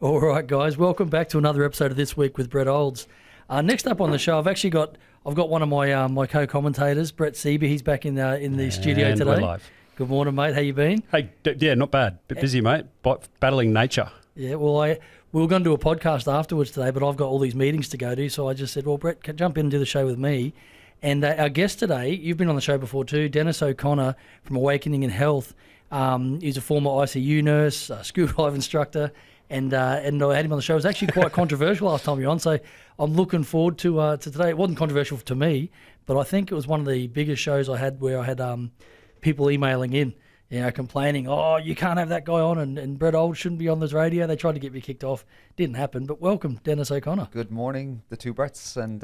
All right, guys, welcome back to another episode of This Week with Brett Olds. Next up on the show, I've got one of my my co-commentators, Brett Seaby. He's back in the studio today. We're live. Good morning, mate. How you been? Hey, yeah, not bad. Bit busy, mate. Battling nature. Yeah, well, we were going to do a podcast afterwards today, but I've got all these meetings to go to, so I just said, well, Brett, jump in and do the show with me. And our guest today, you've been on the show before too, Dennis O'Connor from Awakening in Health. He's a former ICU nurse, scuba dive instructor, and I had him on the show. It was actually quite controversial last time you were on, so I'm looking forward to today. It wasn't controversial to me, but I think it was one of the biggest shows I had where I had people emailing in, complaining, oh, you can't have that guy on, and Brett Olds shouldn't be on this radio. They tried to get me kicked off. Didn't happen, but welcome, Dennis O'Connor. Good morning, the two Bretts, and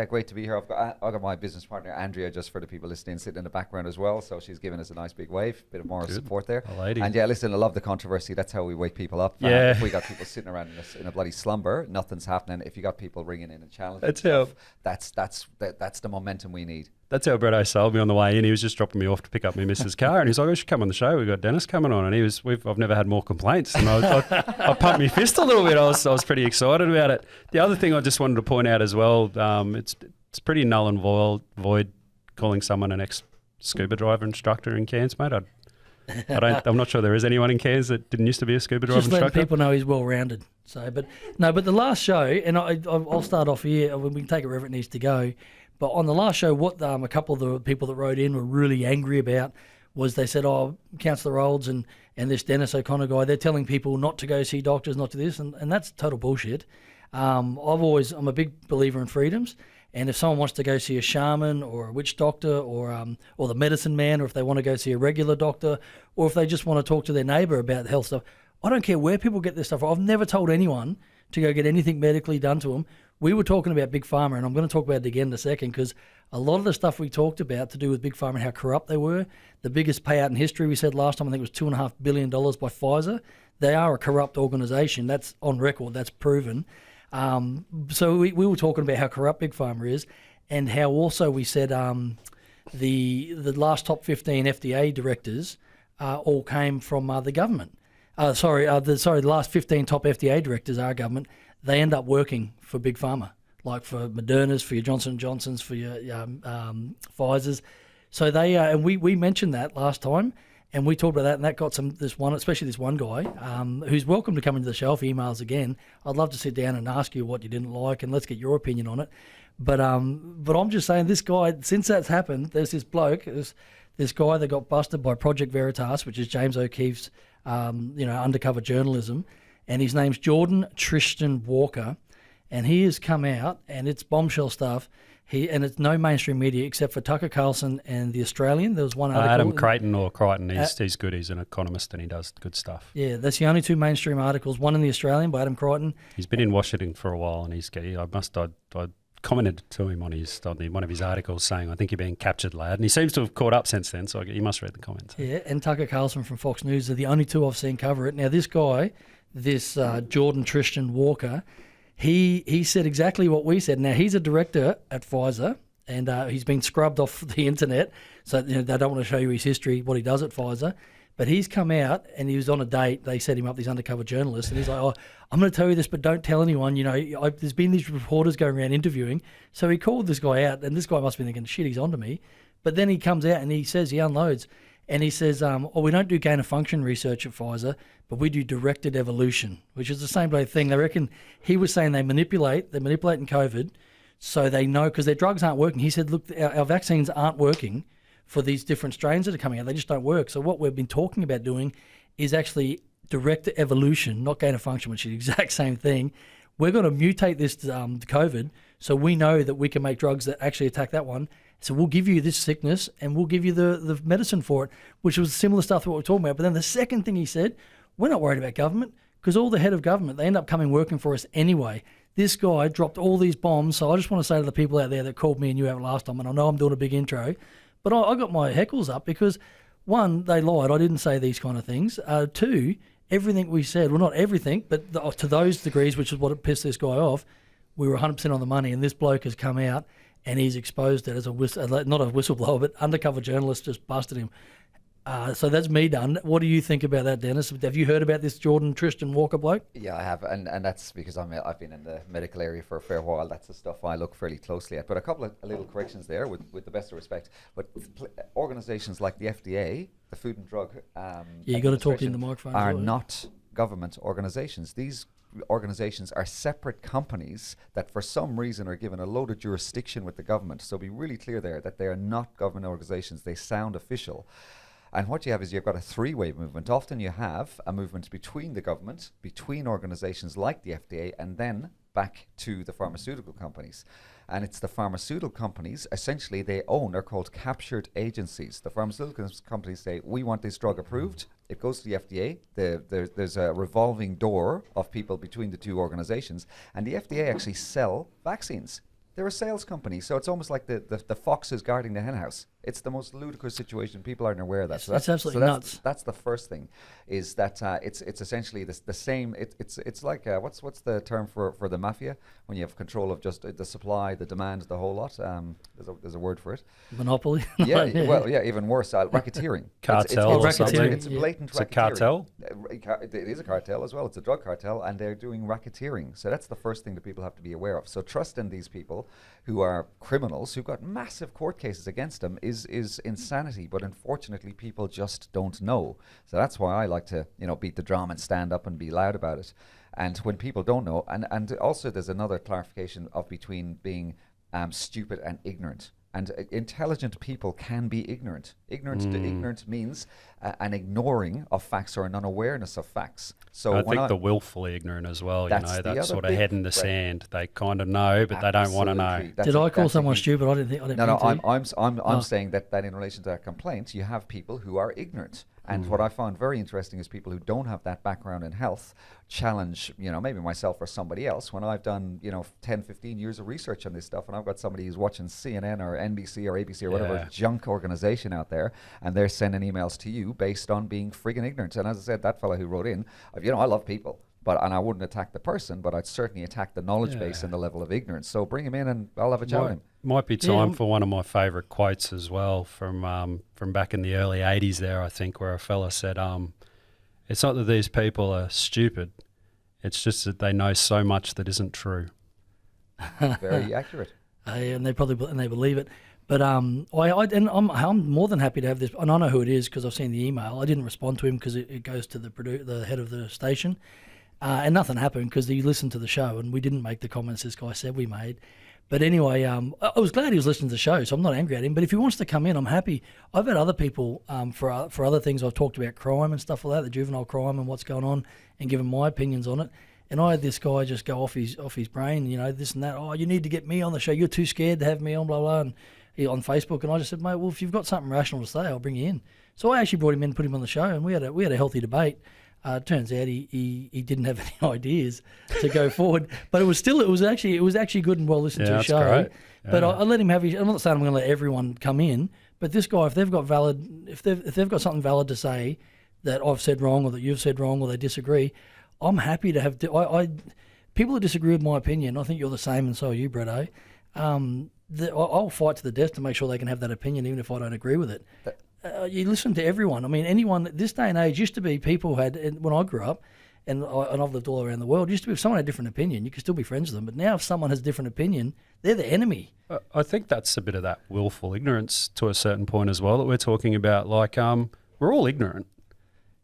great to be here. I've got my business partner, Andrea, just for the people listening, sitting in the background as well, so she's giving us a nice big wave, bit of moral support there. And yeah, listen, I love the controversy. That's how we wake people up. If we got people sitting around in a bloody slumber, nothing's happening. If you got people ringing in and challenging stuff, that's the momentum we need. That's how Bretto sold me on the way in. He was just dropping me off to pick up my missus' car, and he's like, "I should come on the show. We've got Dennis coming on," and I've never had more complaints. And I pumped my fist a little bit. I was pretty excited about it. The other thing I just wanted to point out as well, it's pretty null and void calling someone an ex-scuba diver instructor in Cairns, mate. I'm not sure there is anyone in Cairns that didn't used to be a scuba diver instructor. Just letting people know he's well-rounded. So, but the last show, and I'll start off here. We can take it wherever it needs to go. But on the last show, what a couple of the people that wrote in were really angry about was they said, oh, Councillor Olds and this Dennis O'Connor guy, they're telling people not to go see doctors, not to this, and that's total bullshit. I'm a big believer in freedoms, and if someone wants to go see a shaman or a witch doctor or the medicine man, or if they want to go see a regular doctor, or if they just want to talk to their neighbour about health stuff, I don't care where people get this stuff from. I've never told anyone to go get anything medically done to them. We were talking about Big Pharma, and I'm going to talk about it again in a second, because a lot of the stuff we talked about to do with Big Pharma and how corrupt they were, the biggest payout in history, we said last time, I think it was $2.5 billion by Pfizer. They are a corrupt organisation. That's on record. That's proven. So we were talking about how corrupt Big Pharma is, and how also we said the last top 15 FDA directors all came from the government. The last 15 top FDA directors are government. They end up working for Big Pharma, like for Moderna's, for your Johnson & Johnson's, for your Pfizer's. So they and we mentioned that last time, and we talked about that, and that got especially this one guy, who's welcome to come into the show if he emails again. I'd love to sit down and ask you what you didn't like, and let's get your opinion on it. But I'm just saying, this guy, since that's happened, there's this bloke, this guy that got busted by Project Veritas, which is James O'Keefe's undercover journalism, and his name's Jordan Tristan Walker, and he has come out, and it's bombshell stuff. And it's no mainstream media except for Tucker Carlson and The Australian. There was one article. Adam Crichton or Crichton, he's good. He's an economist and he does good stuff. Yeah, that's the only two mainstream articles. One in The Australian by Adam Crichton. He's been in Washington for a while, and I commented to him on one of his articles saying, "I think you're being captured, lad," and he seems to have caught up since then. So you must read the comments. Yeah, and Tucker Carlson from Fox News are the only two I've seen cover it. Now this guy, Jordan Tristan Walker, he said exactly what we said. Now he's a director at Pfizer, and he's been scrubbed off the internet, so they don't want to show you his history, what he does at Pfizer. But he's come out, and he was on a date. They set him up, these undercover journalists, and he's like, "Oh, I'm going to tell you this, but don't tell anyone. There's been these reporters going around interviewing." So he called this guy out, and this guy must be thinking, "Shit, he's onto me." But then he comes out and he says, he unloads, and he says, we don't do gain of function research at Pfizer, but we do directed evolution, which is the same bloody thing. They reckon, he was saying they're manipulating COVID, so they know, because their drugs aren't working. He said, look, our vaccines aren't working for these different strains that are coming out. They just don't work. So what we've been talking about doing is actually directed evolution, not gain of function, which is the exact same thing. We're going to mutate this COVID, so we know that we can make drugs that actually attack that one. So we'll give you this sickness, and we'll give you the medicine for it, which was similar stuff to what we're talking about. But then the second thing he said, we're not worried about government, because all the head of government, they end up coming working for us anyway. This guy dropped all these bombs. So I just want to say to the people out there that called me and you out last time, and I know I'm doing a big intro, but I got my heckles up because, one, they lied. I didn't say these kind of things. Two, everything we said, well, not everything, but to those degrees, which is what pissed this guy off, we were 100% on the money, and this bloke has come out and he's exposed it as not a whistleblower, but undercover journalist just busted him. So that's me done. What do you think about that, Dennis? Have you heard about this Jordan Tristan Walker bloke? Yeah, I have, and that's because I've been in the medical area for a fair while. That's the stuff I look fairly closely at. But a couple of little corrections there, with the best of respect. But organisations like the FDA, the Food and Drug, you got to talk in the microphone. Are not government organisations. These organisations are separate companies that for some reason are given a load of jurisdiction with the government. So be really clear there that they are not government organisations. They sound official. And what you have is you've got a three-way movement. Often you have a movement between the government, between organisations like the FDA, and then back to the pharmaceutical companies. And it's the pharmaceutical companies, essentially they are called captured agencies. The pharmaceutical companies say, we want this drug approved. It goes to the FDA. There's a revolving door of people between the two organisations. And the FDA actually sell vaccines. They're a sales company, so it's almost like the foxes guarding the henhouse. It's the most ludicrous situation. People aren't aware of that. It's absolutely nuts. That's the first thing, is that it's essentially the same. It's like what's the term for the mafia when you have control of just the supply, the demand, the whole lot. There's a word for it. Monopoly. Yeah, well, yeah, even worse, racketeering. Cartel or something. It's blatant racketeering. It's a cartel. It is a cartel as well. It's a drug cartel, and they're doing racketeering. So that's the first thing that people have to be aware of. So trust in these people who are criminals, who've got massive court cases against them, is insanity. But unfortunately, people just don't know. So that's why I like to, beat the drum and stand up and be loud about it. And when people don't know, and also there's another clarification of between being stupid and ignorant. And intelligent people can be ignorant. Ignorant means an ignoring of facts or an unawareness of facts. So I think the willfully ignorant as well, that sort of head in the sand. They kind of know, but they don't want to know. Did I call someone stupid? I didn't think. I'm saying that in relation to that complaint, you have people who are ignorant. And what I found very interesting is people who don't have that background in health challenge, maybe myself or somebody else, when I've done, 10, 15 years of research on this stuff, and I've got somebody who's watching CNN or NBC or ABC or whatever junk organization out there, and they're sending emails to you based on being friggin' ignorant. And as I said, that fellow who wrote in, I love people. And I wouldn't attack the person, but I'd certainly attack the knowledge base and the level of ignorance. So bring him in and I'll have a chat with him. Might be time for one of my favourite quotes as well from back in the early 80s there, I think, where a fella said, it's not that these people are stupid, it's just that they know so much that isn't true. Very accurate. And they believe it. But I'm more than happy to have this, and I know who it is because I've seen the email. I didn't respond to him because it goes to the head of the station. And nothing happened because he listened to the show and we didn't make the comments this guy said we made. But anyway, I was glad he was listening to the show, so I'm not angry at him. But if he wants to come in, I'm happy. I've had other people for other things. I've talked about crime and stuff like that, the juvenile crime and what's going on, and given my opinions on it. And I had this guy just go off his brain, this and that. Oh, you need to get me on the show. You're too scared to have me on, blah, blah, and on Facebook. And I just said, mate, well, if you've got something rational to say, I'll bring you in. So I actually brought him in, put him on the show, and we had a healthy debate. Turns out he didn't have any ideas to go forward, but it was actually good and well listened to a show. Great. Yeah. But I let him have his. I'm not saying I'm going to let everyone come in, but this guy, if they've got something valid to say that I've said wrong or that you've said wrong or they disagree, I'm happy to have. People that disagree with my opinion, I think you're the same, and so are you, Bretto. I'll fight to the death to make sure they can have that opinion, even if I don't agree with it. You listen to everyone. I mean, anyone, this day and age, used to be people when I grew up, and I've lived all around the world, used to be if someone had a different opinion, you could still be friends with them. But now if someone has a different opinion, they're the enemy. I think that's a bit of that willful ignorance to a certain point as well that we're talking about. Like, we're all ignorant.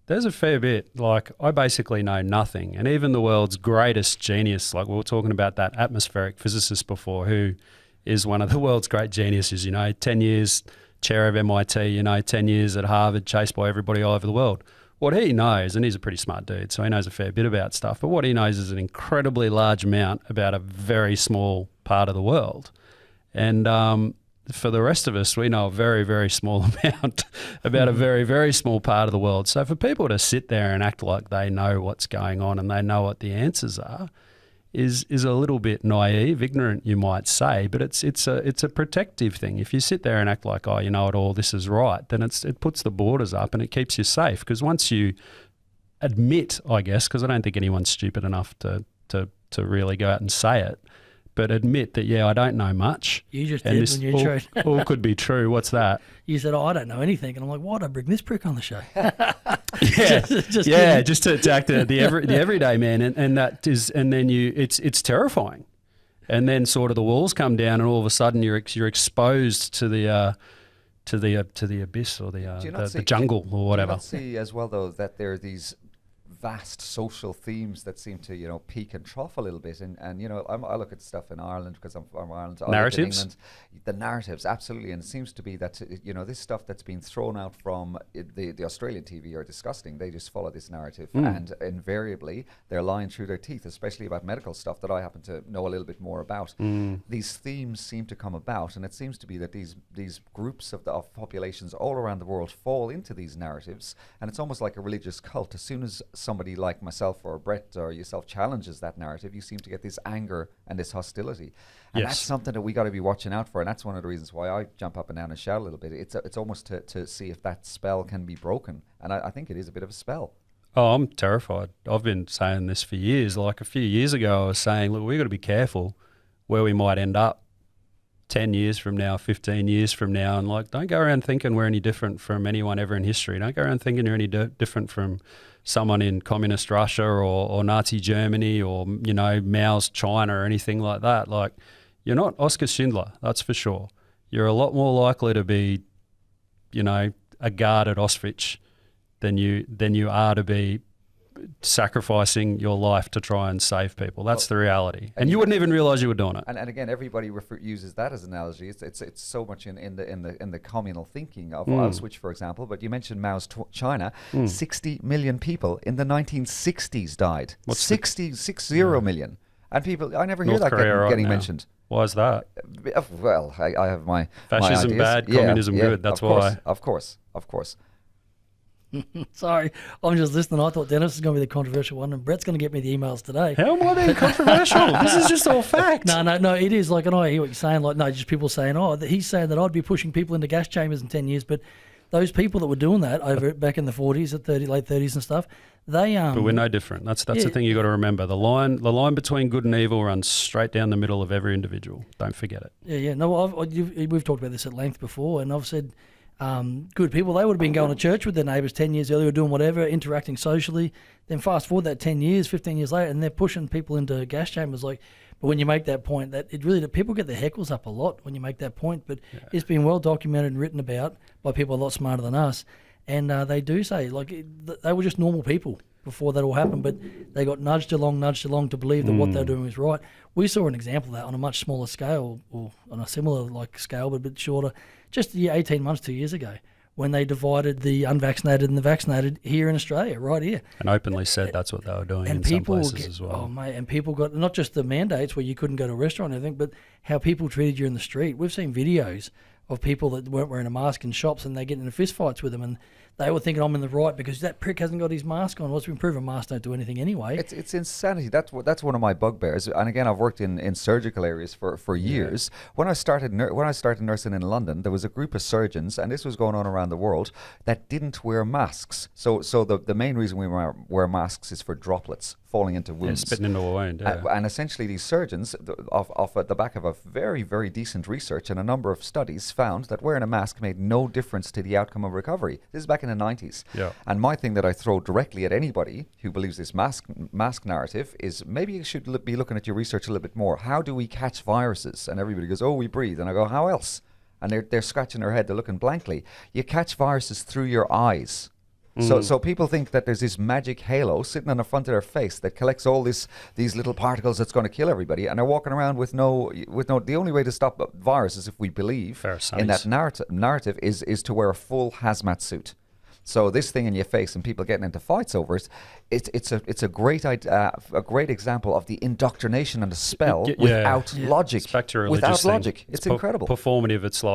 There's a fair bit. Like, I basically know nothing. And even the world's greatest genius, like we were talking about that atmospheric physicist before, who is one of the world's great geniuses, 10 years chair of MIT, 10 years at Harvard, chased by everybody all over the world. What he knows, and he's a pretty smart dude, so he knows a fair bit about stuff, but what he knows is an incredibly large amount about a very small part of the world. And for the rest of us, we know a very, very small amount about a very, very small part of the world. So for people to sit there and act like they know what's going on and they know what the answers are is a little bit naive, ignorant, you might say, but it's a protective thing. If you sit there and act like, oh, you know it all, this is right, then it puts the borders up and it keeps you safe. Because once you admit, I guess, because I don't think anyone's stupid enough to really go out and say it, but admit that, yeah, I don't know much. You just did when you introed. all could be true. What's that? You said, I don't know anything. And I'm like, why'd I bring this prick on the show? just to act the everyday man. And that is, and then it's terrifying. And then sort of the walls come down and all of a sudden you're exposed to the abyss or the jungle or whatever. Do you not see as well, though, that there are these vast social themes that seem to, peak and trough a little bit, and I look at stuff in Ireland because I'm from Ireland. Narratives, England, the narratives, absolutely, and it seems to be that this stuff that's been thrown out from the Australian TV are disgusting. They just follow this narrative, and invariably they're lying through their teeth, especially about medical stuff that I happen to know a little bit more about. These themes seem to come about, and it seems to be that these groups of populations all around the world fall into these narratives, and it's almost like a religious cult. As soon as somebody like myself or Brett or yourself challenges that narrative, you seem to get this anger and this hostility. And that's something that we got to be watching out for. And that's one of the reasons why I jump up and down and shout a little bit. It's almost to see if that spell can be broken. And I think it is a bit of a spell. Oh, I'm terrified. I've been saying this for years. Like a few years ago, I was saying, look, we've got to be careful where we might end up 10 years from now, 15 years from now. And like, don't go around thinking we're any different from anyone ever in history. Don't go around thinking you're any different from someone in communist Russia or Nazi Germany or, Mao's China or anything like that. Like, you're not Oskar Schindler, that's for sure. You're a lot more likely to be, a guard at Auschwitz than you are to be sacrificing your life to try and save people. That's the reality. And you wouldn't even realize you were doing it. And again, everybody uses that as an analogy. It's so much in the communal thinking of Auschwitz, for example. But you mentioned Mao's China. 60 million people in the 1960s died. 60 million. And people, I never hear that getting mentioned. Why is that? Well, I have my fascism ideas. Bad, communism good. That's why. Of course. Sorry, I'm just listening. I thought Dennis was going to be the controversial one, and Brett's going to get me the emails today. How am I being controversial? This is just all fact. No, it is. Like, and I hear what you're saying. Like, no, just people saying, he's saying that I'd be pushing people into gas chambers in 10 years, but those people that were doing that back in the 40s, late 30s and stuff, they But we're no different. That's the thing you got to remember. The line between good and evil runs straight down the middle of every individual. Don't forget it. Yeah. No, we've talked about this at length before, and I've said. Good people, they would have been going to church with their neighbours 10 years earlier, doing whatever, interacting socially. Then fast forward that 10 years, 15 years later, and they're pushing people into gas chambers. But when you make that point, people get their heckles up a lot when you make that point. But it's been well documented and written about by people a lot smarter than us. And they do say, they were just normal people before that all happened, but they got nudged along to believe that what they're doing was right. We saw an example of that on a much smaller scale, or on a similar scale, but a bit shorter, just 18 months, 2 years ago, when they divided the unvaccinated and the vaccinated here in Australia, right here. And openly said that's what they were doing in some places as well. Oh, mate, and people got, not just the mandates where you couldn't go to a restaurant or anything, but how people treated you in the street. We've seen videos of people that weren't wearing a mask in shops and they get into fist fights with them, and they were thinking I'm in the right because that prick hasn't got his mask on. Well, it's been proven masks don't do anything anyway. It's insanity. That's one of my bugbears. And again, I've worked in surgical areas for years. When I started nursing in London, there was a group of surgeons, and this was going on around the world, that didn't wear masks. So the main reason we wear masks is for droplets falling into wounds. Spitting into a wound, and essentially these surgeons, off at the back of a very, very decent research and a number of studies, found that wearing a mask made no difference to the outcome of recovery. This is back in the 90s. Yeah. And my thing that I throw directly at anybody who believes this mask narrative is maybe you should be looking at your research a little bit more. How do we catch viruses? And everybody goes, we breathe. And I go, how else? And they're scratching their head, they're looking blankly. You catch viruses through your eyes. So people think that there's this magic halo sitting on the front of their face that collects all these little particles that's going to kill everybody, and they're walking around with no. The only way to stop viruses, if we believe in that narrative, is to wear a full hazmat suit. So this thing in your face and people getting into fights over it, it's a great example of the indoctrination and the spell without logic. It's back to religious without thing. logic, it's incredible. Performative. It's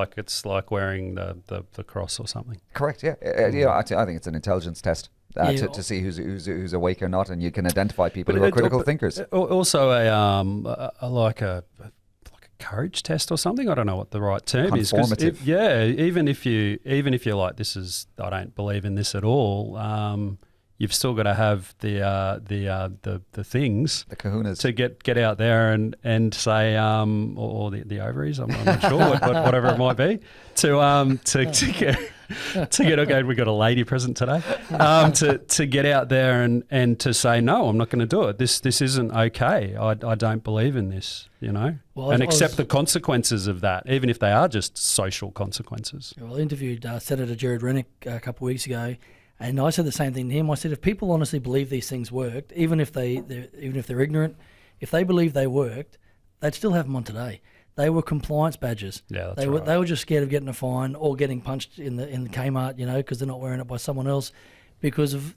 like wearing the cross or something. Correct. Yeah. I think it's an intelligence test. To see who's awake or not, and you can identify people who are critical thinkers. Also, a courage test or something. I don't know what the right term is. Even if you're like, I don't believe in this at all. you've still got to have the things, the kahunas, to get out there and say or the ovaries. I'm not sure whatever it might be to get okay. We got a lady present today. To get out there and to say no, I'm not going to do it. This isn't okay. I don't believe in this. And accept the consequences of that, even if they are just social consequences. Well, I interviewed Senator Jared Rennick a couple of weeks ago. And I said the same thing to him. I said, if people honestly believe these things worked, even if they're ignorant, if they believe they worked, they'd still have them on today. They were compliance badges. Yeah, They were just scared of getting a fine or getting punched in the Kmart, because they're not wearing it by someone else, because of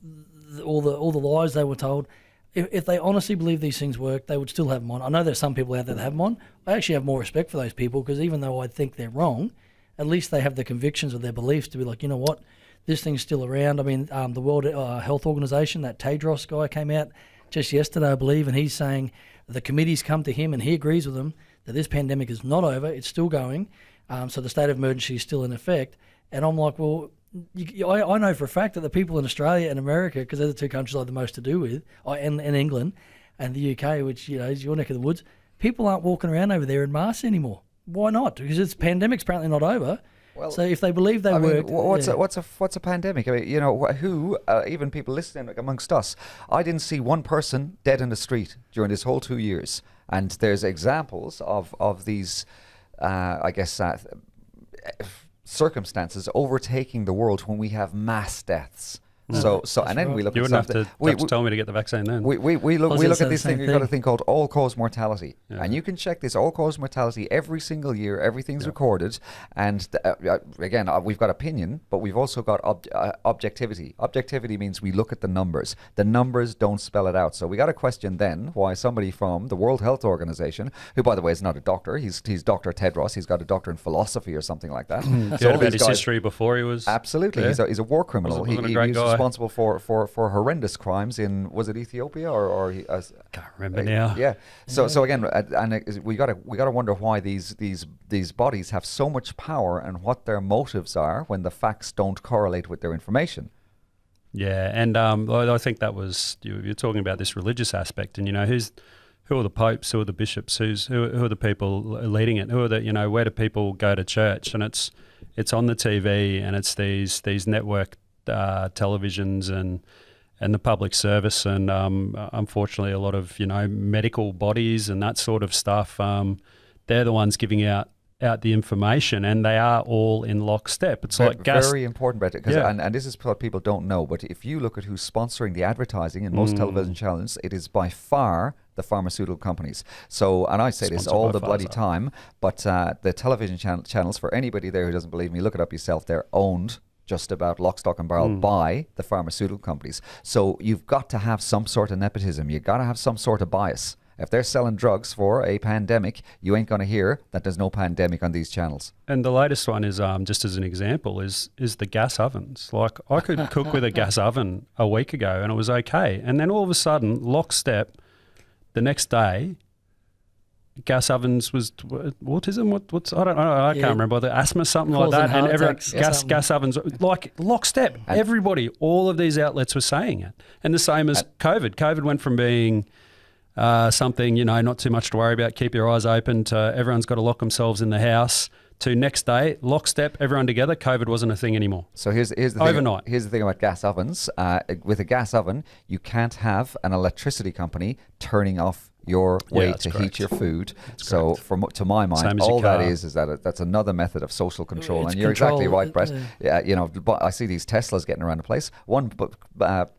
all the lies they were told. If they honestly believe these things work, they would still have them on. I know there's some people out there that have them on. I actually have more respect for those people, because even though I think they're wrong, at least they have the convictions of their beliefs to be like, you know what? This thing's still around. I mean, the World Health Organization, that Tedros guy came out just yesterday, I believe, and he's saying the committee's come to him and he agrees with them that this pandemic is not over. It's still going. So the state of emergency is still in effect. And I'm like, well, I know for a fact that the people in Australia and America, because they're the two countries I have the most to do with, and England and the UK, which is your neck of the woods, people aren't walking around over there in masks anymore. Why not? Because this pandemic's apparently not over. Well, so if they believe they work, what's a pandemic? I mean, who even people listening amongst us, I didn't see one person dead in the street during this whole 2 years, and there's examples of these, circumstances overtaking the world when we have mass deaths. So and then we look. You wouldn't have to tell me to get the vaccine then. We look at this thing. We've got a thing called all-cause mortality, and you can check this all-cause mortality every single year. Everything's recorded, and again, we've got opinion, but we've also got objectivity. Objectivity means we look at the numbers. The numbers don't spell it out. So we got a question then why somebody from the World Health Organization, who by the way is not a doctor, he's Dr. Tedros. He's got a doctor in philosophy or something like that. So about his history before he was absolutely. Yeah. He's a war criminal. Wasn't a great guy. Responsible for horrendous crimes in, was it Ethiopia or can't remember now. Yeah. So again, and we got to wonder why these bodies have so much power and what their motives are when the facts don't correlate with their information. Yeah, and I think that was you're talking about this religious aspect, and who are the popes, who are the bishops, who are the people leading it, who are the where do people go to church, and it's on the TV, and it's these network televisions and the public service, and unfortunately a lot of medical bodies and that sort of stuff. They're the ones giving out the information, and they are all in lockstep. It's like gas. Very important, Brett, and this is what people don't know. But if you look at who's sponsoring the advertising in most television channels, it is by far the pharmaceutical companies. So, and I say this all the bloody time, but the television channels, for anybody there who doesn't believe me, look it up yourself. They're owned just about lock, stock and barrel by the pharmaceutical companies. So you've got to have some sort of nepotism. You've got to have some sort of bias. If they're selling drugs for a pandemic, you ain't going to hear that there's no pandemic on these channels. And the latest one is, just as an example, is the gas ovens. Like, I could cook with a gas oven a week ago and it was okay. And then all of a sudden, lockstep, the next day, gas ovens was autism. What's I don't know. I can't remember the asthma, something like that. And everyone gas ovens like lockstep. Everybody, all of these outlets were saying it. And the same as COVID. COVID went from being something not too much to worry about. Keep your eyes open. To everyone's got to lock themselves in the house. To next day, lockstep, everyone together. COVID wasn't a thing anymore. So here's the thing. Overnight. Here's the thing about gas ovens. With a gas oven, you can't have an electricity company turning off your way to heat your food. So to my mind, all that is that that's another method of social control. And you're exactly right, Brett. I see these Teslas getting around the place. One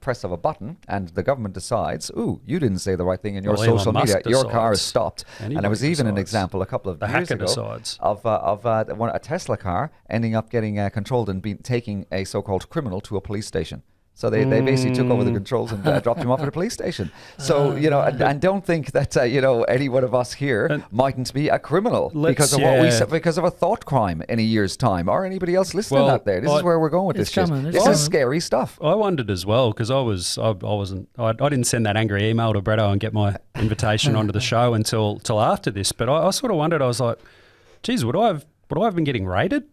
press of a button and the government decides, ooh, you didn't say the right thing in your social media. Your car is stopped. And there was even an example a couple of years ago of a Tesla car ending up getting controlled and taking a so-called criminal to a police station. So they basically took over the controls and dropped him off at a police station. So, and don't think that, any one of us here mightn't be a criminal because of what we said, because of a thought crime in a year's time, or anybody else listening out there. This is where we're going with this shit. This is scary stuff. I wondered as well, because I didn't send that angry email to Bretto and get my invitation onto the show until after this. But I sort of wondered, I was like, geez, would I have been getting rated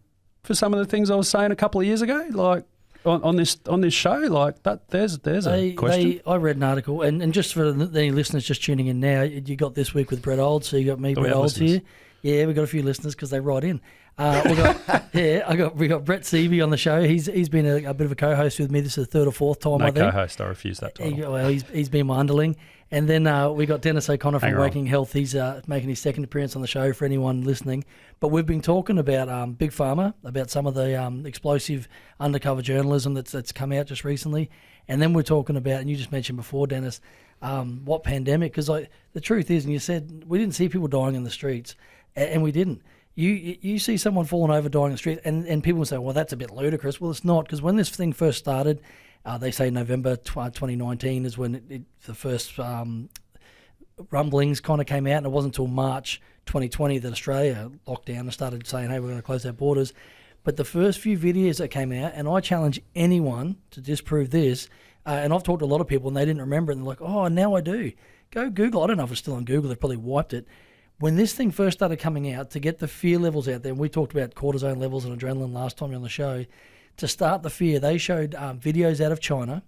for some of the things I was saying a couple of years ago? Like, on this show, like that. There's a question. I read an article, and just for the listeners just tuning in now, you got This Week with Brett Olds, so you got me, Brett Olds here. Yeah, we got a few listeners because they write in. We got Brett Seavey on the show. He's been a bit of a co-host with me. This is the third or fourth time. No I think. Co-host. I refuse that title. He's been my underling. And then we got Dennis O'Connor from Waking Health. He's making his second appearance on the show for anyone listening. But we've been talking about Big Pharma, about some of the explosive undercover journalism that's come out just recently. And then we're talking about, and you just mentioned before, Dennis, what pandemic? Because the truth is, and you said we didn't see people dying in the streets, and we didn't. You see someone falling over, dying in the street, and people will say, well, that's a bit ludicrous. Well, it's not, because when this thing first started, they say November 2019 is when the first rumblings kind of came out, and it wasn't until March 2020 that Australia locked down and started saying, hey, we're going to close our borders. But the first few videos that came out, and I challenge anyone to disprove this, and I've talked to a lot of people and they didn't remember it, and they're like, oh, now I do. Go Google. I don't know if it's still on Google. They've probably wiped it. When this thing first started coming out, to get the fear levels out there, and we talked about cortisone levels and adrenaline last time on the show, to start the fear, they showed videos out of China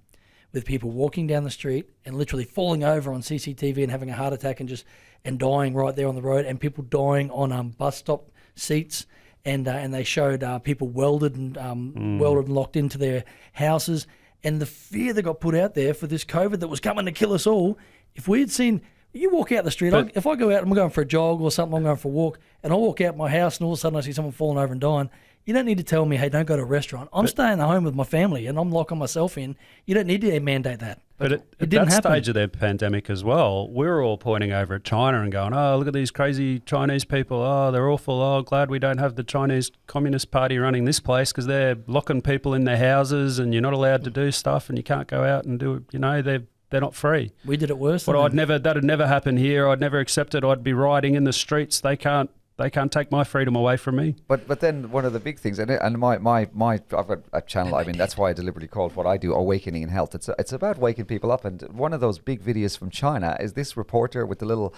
with people walking down the street and literally falling over on CCTV and having a heart attack and dying right there on the road, and people dying on bus stop seats, and they showed people welded and locked into their houses, and the fear that got put out there for this COVID that was coming to kill us all. If we had seen, you walk out the street, if I go out and I'm going for a jog or something, I'm going for a walk, and I walk out my house and all of a sudden I see someone falling over and dying, you don't need to tell me, hey, don't go to a restaurant. I'm staying at home with my family and I'm locking myself in. You don't need to mandate that. But at that stage of the pandemic as well, we were all pointing over at China and going, oh, look at these crazy Chinese people. Oh, they're awful. Oh, glad we don't have the Chinese Communist Party running this place because they're locking people in their houses and you're not allowed to do stuff and you can't go out and do it. You know, they're not free. We did it worse. But that'd never happen here. I'd never accept it. I'd be rioting in the streets. They can't take my freedom away from me. But then one of the big things, and my I've got a channel. I mean, that's why I deliberately called what I do Awakening in Health. It's about waking people up. And one of those big videos from China is this reporter with the little,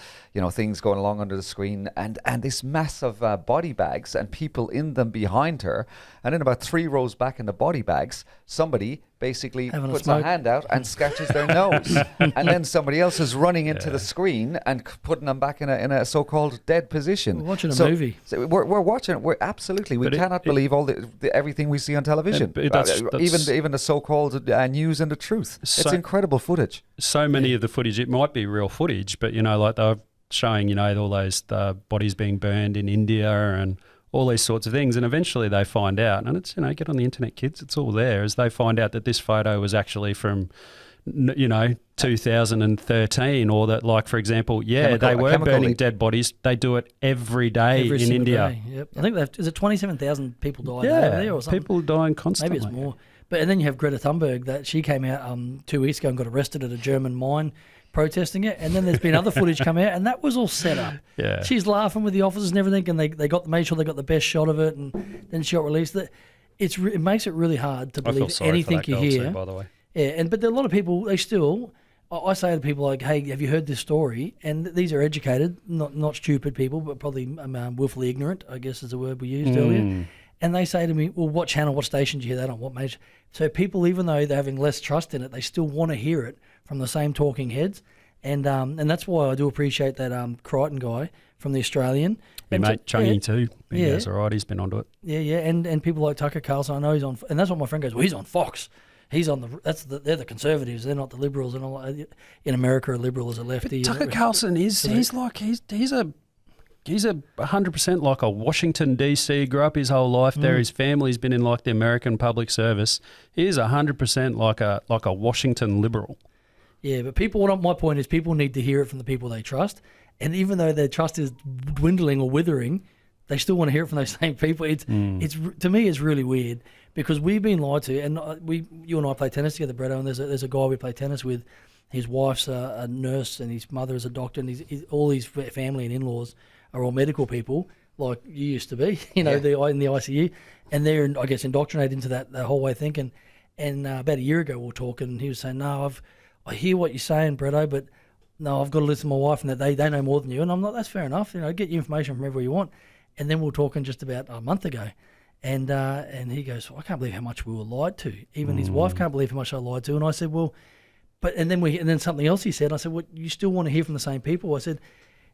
things going along under the screen, and this massive body bags and people in them behind her, and then about 3 rows back in the body bags, somebody basically puts a hand out and scratches their nose, and then somebody else is running into the screen and putting them back in a so-called dead position. We're watching a movie. So we're watching. We cannot believe all everything we see on television. Even the so-called news and the truth. It's incredible footage. So many of the footage, it might be real footage, but like they're showing, all those bodies being burned in India and all these sorts of things, and eventually they find out, and it's, get on the internet, kids, it's all there, as they find out that this photo was actually from, 2013, or that, like, for example, they were burning dead bodies. They do it every day in India. Day, yep. I think is it 27,000 people died over there or something? People dying constantly. Maybe it's more. And then you have Greta Thunberg, that she came out 2 weeks ago and got arrested at a German mine protesting it, and then there's been other footage come out, and that was all set up. Yeah, she's laughing with the officers and everything, and they made sure they got the best shot of it, and then she got released. It makes it really hard to believe anything you hear. Too, by the way. Yeah, but there are a lot of people. I say to people like, hey, have you heard this story? And these are educated, not stupid people, but probably willfully ignorant, I guess is the word we used earlier. And they say to me, well, what channel, what station do you hear that on? What major? So people, even though they're having less trust in it, they still want to hear it from the same talking heads. And that's why I do appreciate that Crichton guy from The Australian. My mate Chungy too. That's all right. He's been onto it. Yeah. And people like Tucker Carlson, I know he's on, and that's what my friend goes, well, he's on Fox. He's on they're the conservatives. They're not the liberals. And all in America, a liberal is a lefty. But Tucker Carlson he's 100% like a Washington DC. Grew up his whole life there. His family's been in like the American public service. He is 100% like a Washington liberal. Yeah, but my point is, people need to hear it from the people they trust, and even though their trust is dwindling or withering, they still want to hear it from those same people. It's to me, it's really weird because we've been lied to, and you and I play tennis together, Bretto, and there's a guy we play tennis with. His wife's a nurse, and his mother is a doctor, and all his family and in-laws are all medical people, like you used to be, in the ICU, and they're, I guess, indoctrinated into that whole way of thinking. And about a year ago, we were talking, and he was saying, no, I hear what you're saying, Bretto, but no, I've got to listen to my wife, and that they know more than you. And I'm like, that's fair enough. Get your information from everywhere you want. And then we were talking just about a month ago, And he goes, I can't believe how much we were lied to. Even his wife can't believe how much I lied to. And I said, well, and then something else he said. I said, well, you still want to hear from the same people? I said,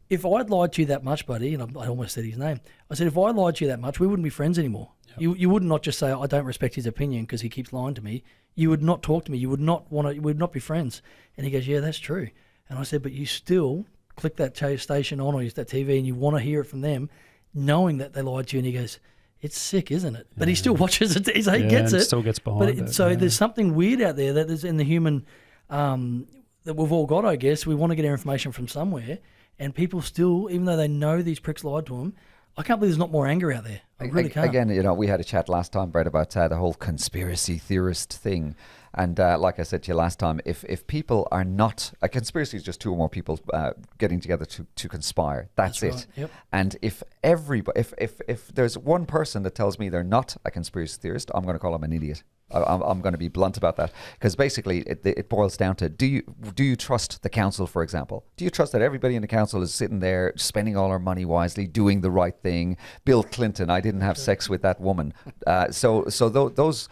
if I'd lied to you that much, buddy, and I almost said his name. I said, if I lied to you that much, we wouldn't be friends anymore. Yep. You would not just say, I don't respect his opinion because he keeps lying to me. You would not talk to me. You would not be friends. And he goes, yeah, that's true. And I said, but you still click that station on or use that TV and you want to hear it from them, knowing that they lied to you. And he goes, it's sick, isn't it? But he still watches it. He gets it. Still gets behind it. So there's something weird out there that is in the human that we've all got, I guess. We want to get our information from somewhere. And people still, even though they know these pricks lied to them, I can't believe there's not more anger out there. I really can't. Again, we had a chat last time, Brett, about the whole conspiracy theorist thing. And like I said to you last time, if people are not, a conspiracy is just two or more people getting together to conspire. That's it. Right. Yep. And if there's one person that tells me they're not a conspiracy theorist, I'm going to call them an idiot. I'm going to be blunt about that, because basically it boils down to, do you trust the council, for example? Do you trust that everybody in the council is sitting there spending all our money wisely, doing the right thing? Bill Clinton, I didn't have sex with that woman. So those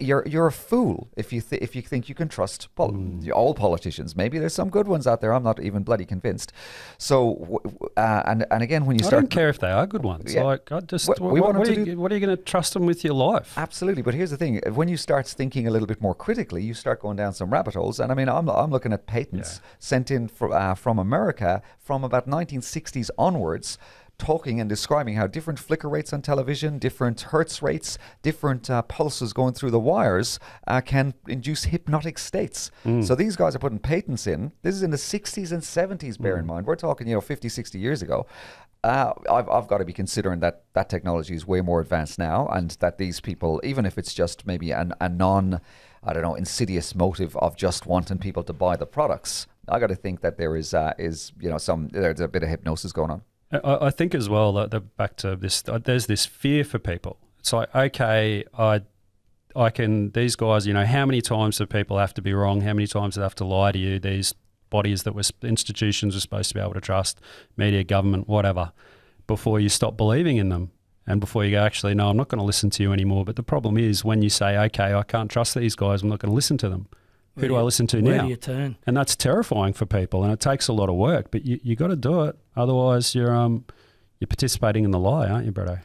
you're a fool if you think you can trust all politicians. Maybe there's some good ones out there. I'm not even bloody convinced. So and again, when you start, I don't care if they are good ones. Yeah. Like, I just what are you going to trust them with your life? Absolutely. But here's the thing: when you start thinking a little bit more critically, you start going down some rabbit holes. And I mean, I'm looking at patents sent in from America from about 1960s onwards, talking and describing how different flicker rates on television, different hertz rates, different pulses going through the wires can induce hypnotic states. So these guys are putting patents in. This is in the 60s and 70s, bear in mind. We're talking, 50, 60 years ago. I've got to be considering that technology is way more advanced now, and that these people, even if it's just maybe a insidious motive of just wanting people to buy the products, I got to think that there is there's a bit of hypnosis going on. I think as well that back to this, there's this fear for people. It's like, okay, I can, these guys, how many times do people have to be wrong? How many times do they have to lie to you? These bodies that institutions are supposed to be able to trust, media, government, whatever, before you stop believing in them and before you go, actually, no, I'm not going to listen to you anymore. But the problem is when you say, okay, I can't trust these guys, I'm not going to listen to them. Who do I listen to now? Where do you turn? And that's terrifying for people, and it takes a lot of work, but you got to do it. Otherwise, you're participating in the lie, aren't you, Bretto?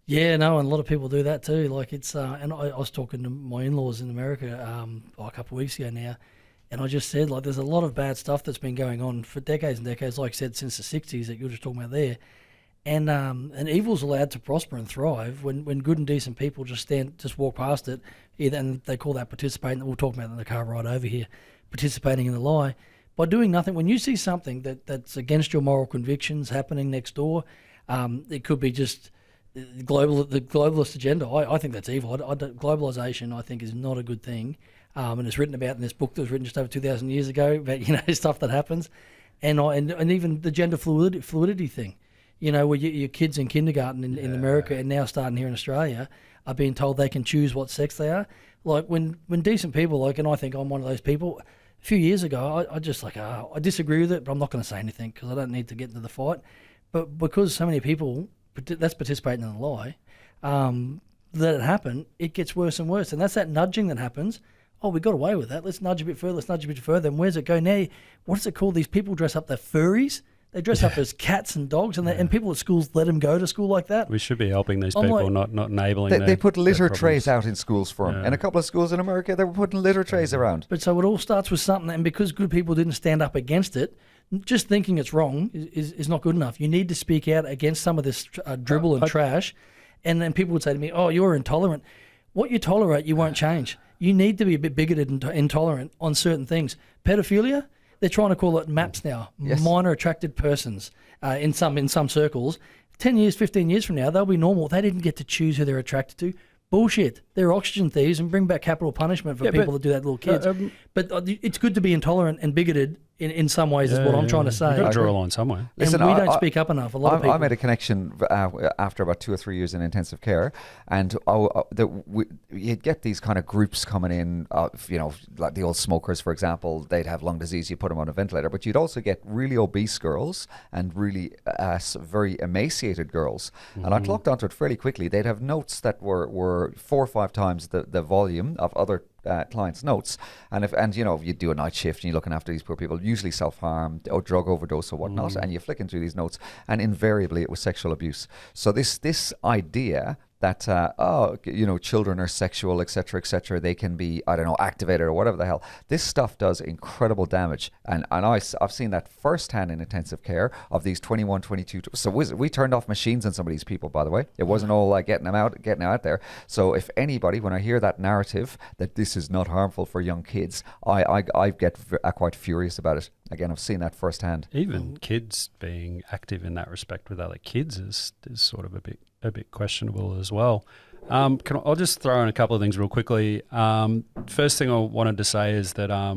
Yeah, no, and a lot of people do that too. Like it's, and I was talking to my in-laws in America a couple of weeks ago now, and I just said, like, there's a lot of bad stuff that's been going on for decades and decades, like I said, since the 60s that you were just talking about there. And evil's allowed to prosper and thrive when good and decent people just walk past it, and they call that participating. We'll talk about that in the car ride over here, participating in the lie. By doing nothing, when you see something that's against your moral convictions happening next door, it could be just the globalist agenda. I think that's evil. Globalization, I think, is not a good thing. And it's written about in this book that was written just over 2,000 years ago about stuff that happens, and even the gender fluidity thing. Where your kids in kindergarten in America and now starting here in Australia are being told they can choose what sex they are. Like when decent people, and I think I'm one of those people. A few years ago, I just I disagree with it, but I'm not going to say anything because I don't need to get into the fight. But because so many people that's participating in the lie, let it happen, it gets worse and worse. And that's that nudging that happens. Oh, we got away with that. Let's nudge a bit further. And where's it go now? What's it called? These people dress up, they're furries. They dress up as cats and dogs, and people at schools let them go to school like that. We should be helping these people, not enabling. They put litter trays out in schools for them. In a couple of schools in America, they were putting litter trays around. But so it all starts with something, and because good people didn't stand up against it, just thinking it's wrong is not good enough. You need to speak out against some of this dribble and trash, and then people would say to me, "Oh, you're intolerant." What you tolerate, you won't change. You need to be a bit bigoted and intolerant on certain things. Pedophilia. They're trying to call it MAPS now, minor attracted persons, in some circles. 10 years, 15 years from now, they'll be normal. They didn't get to choose who they're attracted to. Bullshit. They're oxygen thieves and bring back capital punishment for people that do that to little kids. But it's good to be intolerant and bigoted In some ways, is what I'm trying to say. You've got to draw a line somewhere. Listen, we don't speak up enough. A lot of people. I made a connection after about 2 or 3 years in intensive care, and you'd get these kind of groups coming in, like the old smokers, for example. They'd have lung disease, you put them on a ventilator, but you'd also get really obese girls and really very emaciated girls. And I clocked onto it fairly quickly. They'd have notes that were 4 or 5 times the volume of other clients' notes, and you do a night shift and you're looking after these poor people, usually self-harm or drug overdose or whatnot, and you're flicking through these notes, and invariably it was sexual abuse. So this idea that children are sexual, etc., they can be, I don't know, activated or whatever the hell. This stuff does incredible damage, and I've seen that firsthand in intensive care of these 21, 22. So we turned off machines on some of these people, by the way. It wasn't all like getting out there. So if anybody, when I hear that narrative that this is not harmful for young kids, I get quite furious about it. Again, I've seen that firsthand. Even kids being active in that respect with other kids is sort of a bit questionable as well. I'll just throw in a couple of things real quickly. First thing I wanted to say is that, I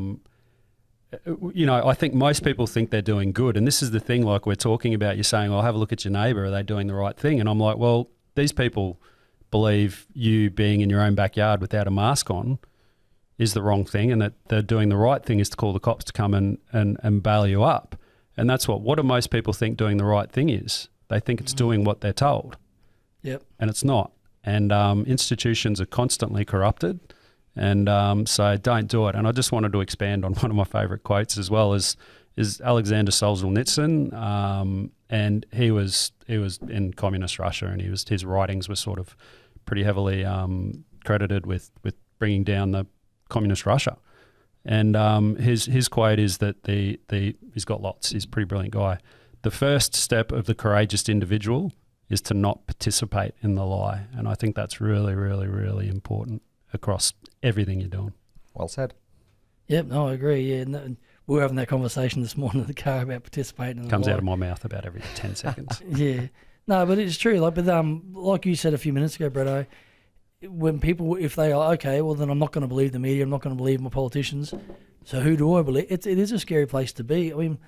think most people think they're doing good. And this is the thing, like we're talking about, you're saying, have a look at your neighbour. Are they doing the right thing? And I'm like, well, these people believe you being in your own backyard without a mask on is the wrong thing, and that they're doing the right thing is to call the cops to come and bail you up. And that's what do most people think doing the right thing is? They think it's doing what they're told. Yep. And it's not. And institutions are constantly corrupted, and so don't do it. And I just wanted to expand on one of my favourite quotes as well, is Alexander Solzhenitsyn, and he was in communist Russia, and his writings were sort of pretty heavily credited with bringing down the communist Russia. And his quote is that he's got lots. He's a pretty brilliant guy. The first step of the courageous individual is to not participate in the lie. And I think that's really, really, really important across everything you're doing. Well said. Yep, no, I agree. Yeah, no, we were having that conversation this morning in the car about participating in the Comes lie. out of my mouth about every 10 seconds. Yeah. No, but it's true. Like you said a few minutes ago, Bretto, when people, if they are, okay, well, then I'm not going to believe the media, I'm not going to believe my politicians, so who do I believe? It is a scary place to be. I mean,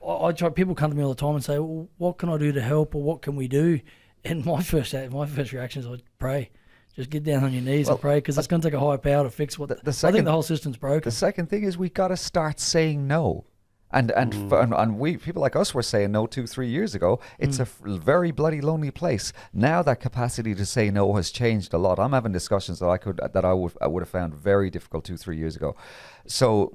I try. People come to me all the time and say, well, what can I do to help, or what can we do? And my first reaction is, I pray. Just get down on your knees and pray, because it's going to take a higher power to fix what... I think the whole system's broken. The second thing is we got to start saying no. And we, people like us, were saying no 2-3 years ago. It's a very bloody lonely place. Now that capacity to say no has changed a lot. I'm having discussions that I would have found very difficult 2-3 years ago. So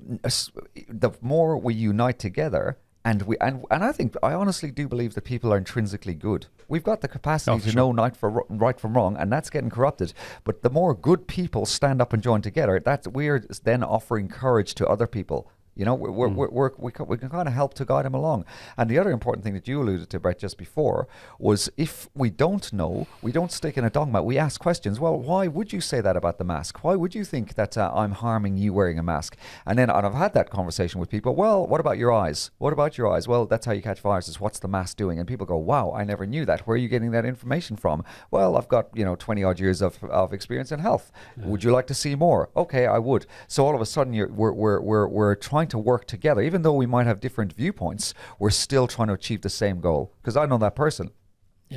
the more we unite together, and I honestly do believe that people are intrinsically good. We've got the capacity to know right from wrong, and that's getting corrupted. But the more good people stand up and join together, we're then offering courage to other people. We can kind of help to guide them along. And the other important thing that you alluded to, Brett, just before, was if we don't know, we don't stick in a dogma. We ask questions. Well, why would you say that about the mask? Why would you think that I'm harming you wearing a mask? And I've had that conversation with people. Well, what about your eyes? What about your eyes? Well, that's how you catch viruses. What's the mask doing? And people go, wow, I never knew that. Where are you getting that information from? Well, I've got 20 odd years of experience in health. Yeah. Would you like to see more? Okay, I would. So all of a sudden, we're trying to work together. Even though we might have different viewpoints, we're still trying to achieve the same goal. Because I know that person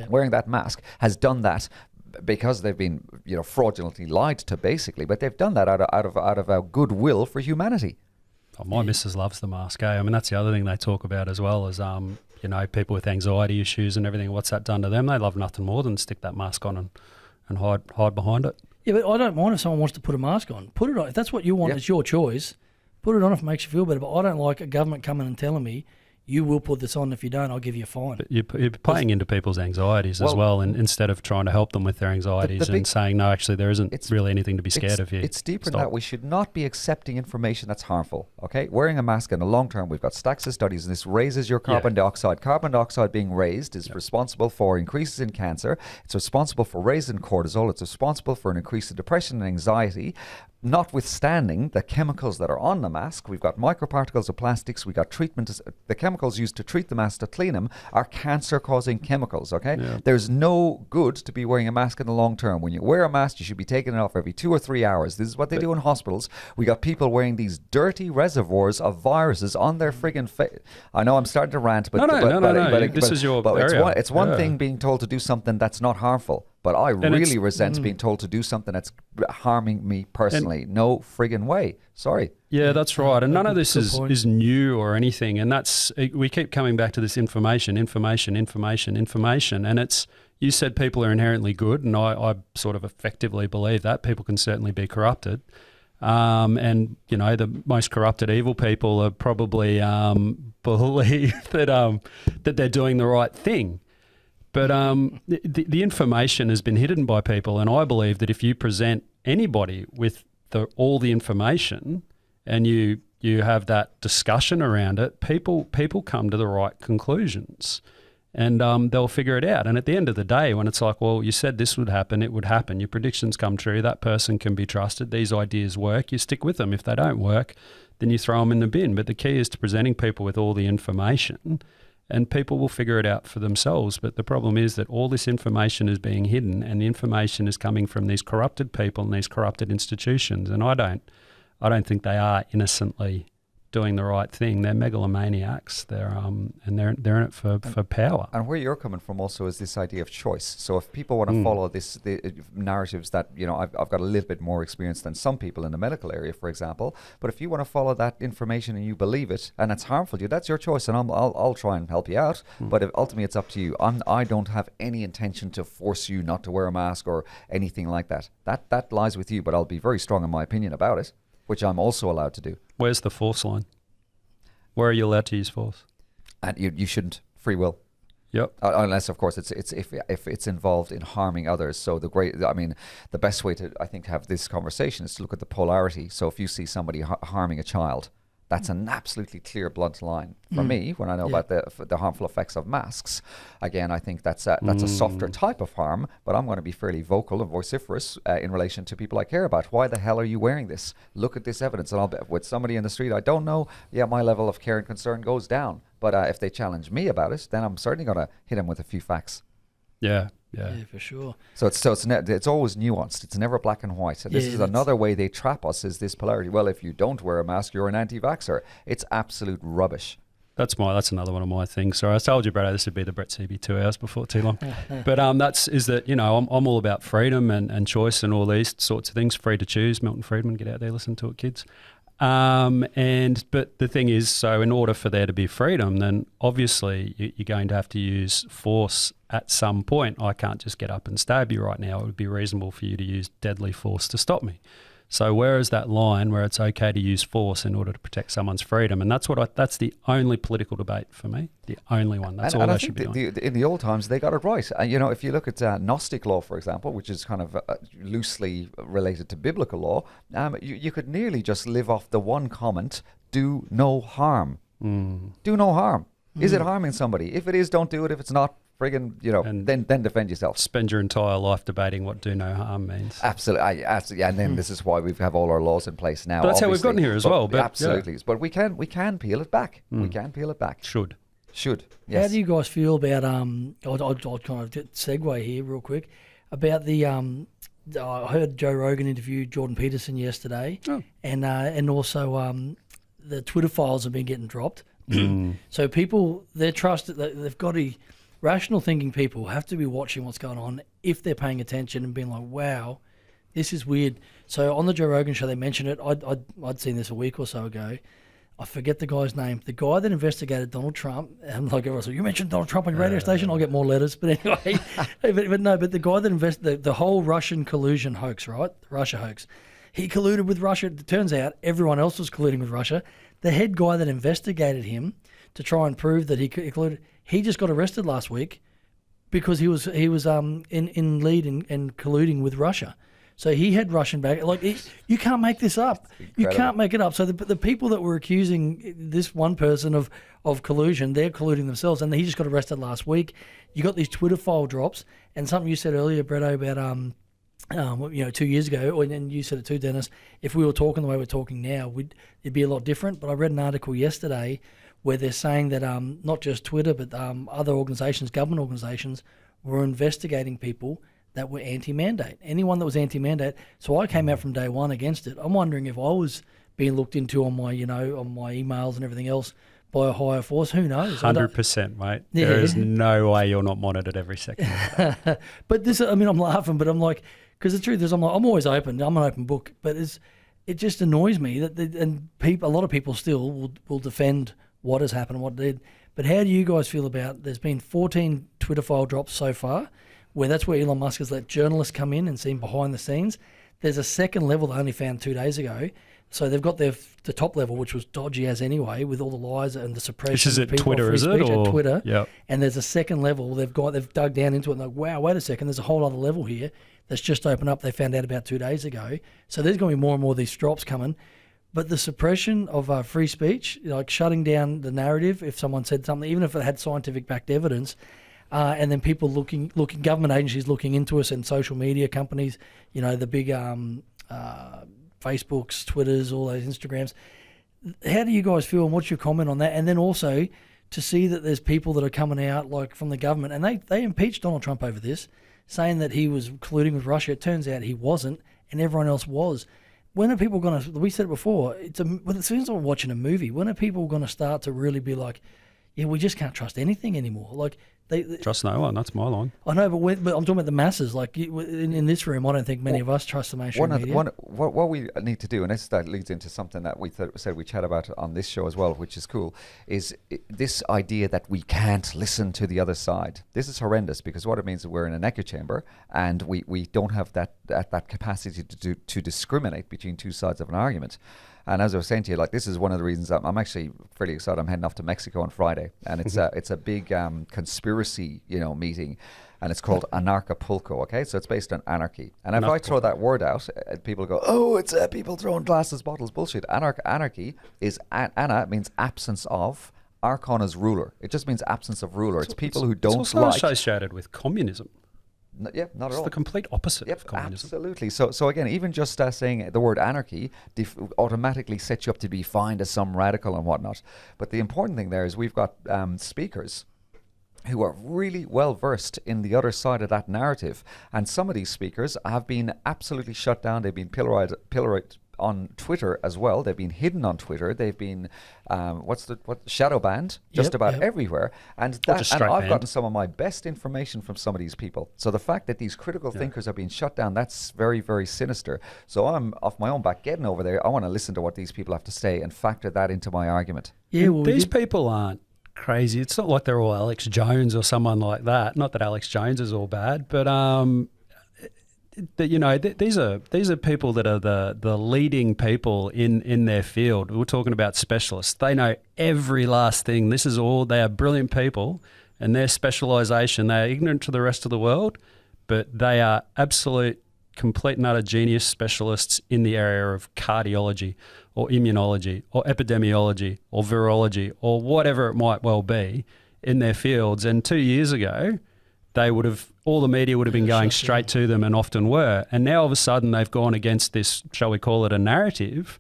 wearing that mask has done that because they've been fraudulently lied to, basically, but they've done that out of our goodwill for humanity. Oh, my missus loves the mask. I mean, that's the other thing they talk about as well, is people with anxiety issues and everything. What's that done to them? They love nothing more than stick that mask on and hide behind it. Yeah, but I don't mind if someone wants to put a mask on. Put it on. If that's what you want, it's your choice. Put it on if it makes you feel better, but I don't like a government coming and telling me, you will put this on. If you don't, I'll give you a fine. But you're playing into people's anxieties as well, and instead of trying to help them with their anxieties and saying, no, actually, there isn't really anything to be scared of you. It's deeper than that. We should not be accepting information that's harmful, okay? Wearing a mask in the long term, we've got stacks of studies, and this raises your carbon dioxide. Carbon dioxide being raised is responsible for increases in cancer. It's responsible for raising cortisol. It's responsible for an increase in depression and anxiety. notwithstanding the chemicals that are on the mask, we've got microparticles of plastics, we've got treatment, the chemicals used to treat the mask to clean them are cancer-causing chemicals, okay? Yeah. There's no good to be wearing a mask in the long term. When you wear a mask, you should be taking it off every 2 or 3 hours. This is what they do in hospitals. We got people wearing these dirty reservoirs of viruses on their friggin' face. I know I'm starting to rant, but this is your area. It's one thing being told to do something that's not harmful. But I really resent being told to do something that's harming me personally. No friggin' way. Sorry. Yeah, that's right. And none of this is new or anything. And we keep coming back to this information. And it's, you said people are inherently good, and I sort of effectively believe that. People can certainly be corrupted. And, you know, the most corrupted evil people are probably believe that they're doing the right thing. But the information has been hidden by people, and I believe that if you present anybody with all the information and you have that discussion around it, people come to the right conclusions, and they'll figure it out. And at the end of the day, when it's like, well, you said this would happen, it would happen. Your predictions come true. That person can be trusted. These ideas work. You stick with them. If they don't work, then you throw them in the bin. But the key is to presenting people with all the information, and people will figure it out for themselves. But the problem is that all this information is being hidden, and the information is coming from these corrupted people and these corrupted institutions. And I don't think they are innocently doing the right thing. They're megalomaniacs. They're in it for power. And where you're coming from also is this idea of choice. So if people want to follow the narratives that, you know, I've got a little bit more experience than some people in the medical area, for example. But if you want to follow that information and you believe it and it's harmful to you, that's your choice, and I'll try and help you out. But ultimately, it's up to you. I don't have any intention to force you not to wear a mask or anything like that. That lies with you. But I'll be very strong in my opinion about it, which I'm also allowed to do. Where's the force line? Where are you allowed to use force? And you shouldn't. Free will. Yep. Unless, of course, it's if it's involved in harming others. So the best way to, I think, have this conversation is to look at the polarity. So if you see somebody harming a child, that's an absolutely clear, blunt line. For me, when I know about the harmful effects of masks, again, I think that's a softer type of harm, but I'm going to be fairly vocal and vociferous in relation to people I care about. Why the hell are you wearing this? Look at this evidence. And I'll bet with somebody in the street I don't know, my level of care and concern goes down. But if they challenge me about it, then I'm certainly going to hit them with a few facts. Yeah, for sure. So it's always nuanced. It's never black and white. And this is another way they trap us, is this polarity. Well, if you don't wear a mask, you're an anti-vaxxer. It's absolute rubbish. That's another one of my things. So I told you, Brad, this would be the Brett CB 2 hours before too long. But I'm all about freedom and choice and all these sorts of things. Free to choose. Milton Friedman, get out there, listen to it, kids. But the thing is, so in order for there to be freedom, then obviously you're going to have to use force at some point. I can't just get up and stab you right now. It would be reasonable for you to use deadly force to stop me. So where is that line where it's okay to use force in order to protect someone's freedom? And that's that's the only political debate for me, the only one. That's all they should be doing. In the old times, they got it right. If you look at Gnostic law, for example, which is kind of loosely related to biblical law, you could nearly just live off the one comment, do no harm. Do no harm. Is it harming somebody? If it is, don't do it. If it's not, friggin', then defend yourself. Spend your entire life debating what do no harm means. Absolutely. And then this is why we have all our laws in place now. But that's how we've gotten here as well. But absolutely. Yeah. But we can peel it back. We can peel it back. Should. Yes. How do you guys feel about I'll kind of segue here real quick about the I heard Joe Rogan interview Jordan Peterson yesterday, and also the Twitter files have been getting dropped. So people, they've got to. Rational thinking people have to be watching what's going on if they're paying attention and being like, wow, this is weird. So on the Joe Rogan show, they mentioned it. I'd seen this a week or so ago. I forget the guy's name. The guy that investigated Donald Trump. And like everyone said, you mentioned Donald Trump on your radio station, I'll get more letters. But anyway, but the guy that investigated the whole Russian collusion hoax, right? Russia hoax. He colluded with Russia. It turns out everyone else was colluding with Russia. The head guy that investigated him to try and prove that he colluded, he just got arrested last week because he was in lead and colluding with Russia. So he had Russian back. You can't make this up. You can't make it up. So the people that were accusing this one person of collusion, they're colluding themselves, and he just got arrested last week. You got these Twitter file drops, and something you said earlier, Bretto, about 2 years ago, and you said it too, Dennis, if we were talking the way we're talking now, it'd be a lot different. But I read an article yesterday where they're saying that not just Twitter, but other organisations, government organisations, were investigating people that were anti-mandate, anyone that was anti-mandate. So I came out from day one against it. I'm wondering if I was being looked into on my, on my emails and everything else by a higher force. Who knows? 100%, mate. Yeah. There is no way you're not monitored every second. But this, I'm laughing, but I'm like, because the truth is, I'm always open. I'm an open book, but it just annoys me that a lot of people still will defend what has happened and what did. But how do you guys feel about? There's been 14 Twitter file drops so far, where that's where Elon Musk has let journalists come in and see behind the scenes. There's a second level they only found 2 days ago. So they've got the top level, which was dodgy as anyway, with all the lies and the suppression. This is at Twitter, is it? Or? At Twitter. Yep. And there's a second level they've dug down into it and like, wow, wait a second, there's a whole other level here that's just opened up. They found out about 2 days ago. So there's going to be more and more of these drops coming. But the suppression of free speech, like shutting down the narrative if someone said something, even if it had scientific backed evidence, and then people looking, government agencies looking into us and social media companies, the big Facebooks, Twitters, all those Instagrams. How do you guys feel and what's your comment on that? And then also to see that there's people that are coming out like from the government and they impeached Donald Trump over this, saying that he was colluding with Russia. It turns out he wasn't and everyone else was. When are people going to, we said it before, it seems like we're watching a movie. When are people going to start to really be like, yeah, we just can't trust anything anymore? Like, they trust no one. That's my line. I know, but I'm talking about the masses. Like in this room, I don't think many of us trust the mainstream media. What we need to do, and that leads into something that we said we chat about on this show as well, which is cool, is this idea that we can't listen to the other side. This is horrendous because what it means is we're in an echo chamber and we don't have that capacity to discriminate between two sides of an argument. And as I was saying to you, like this is one of the reasons I'm actually fairly excited. I'm heading off to Mexico on Friday, and it's a big conspiracy, meeting, and it's called Anarchapulco. Okay, so it's based on anarchy. And if I throw that word out, people go, "Oh, it's people throwing glasses, bottles, bullshit." Anarchy is ana means absence of. Archon is ruler. It just means absence of ruler. It's people who don't it's also associated with communism. Not at all. It's the complete opposite of communism. Absolutely. So again, even just saying the word anarchy automatically sets you up to be fined as some radical and whatnot. But the important thing there is we've got speakers who are really well versed in the other side of that narrative. And some of these speakers have been absolutely shut down. They've been pilloried on Twitter as well. They've been hidden on Twitter. They've been shadow banned just about everywhere. And I've gotten some of my best information from some of these people. So the fact that these critical thinkers are being shut down, that's very, very sinister. So I'm off my own back getting over there. I want to listen to what these people have to say and factor that into my argument. Yeah, well, these people aren't crazy. It's not like they're all Alex Jones or someone like that. Not that Alex Jones is all bad, but these are people that are the leading people in their field. We're talking about specialists. They know every last thing. They are brilliant people, and their specialisation, they are ignorant to the rest of the world, but they are absolute, complete and utter genius specialists in the area of cardiology or immunology or epidemiology or virology or whatever it might well be in their fields. And 2 years ago, all the media would have been going straight to them and often were. And now all of a sudden they've gone against this, shall we call it a narrative,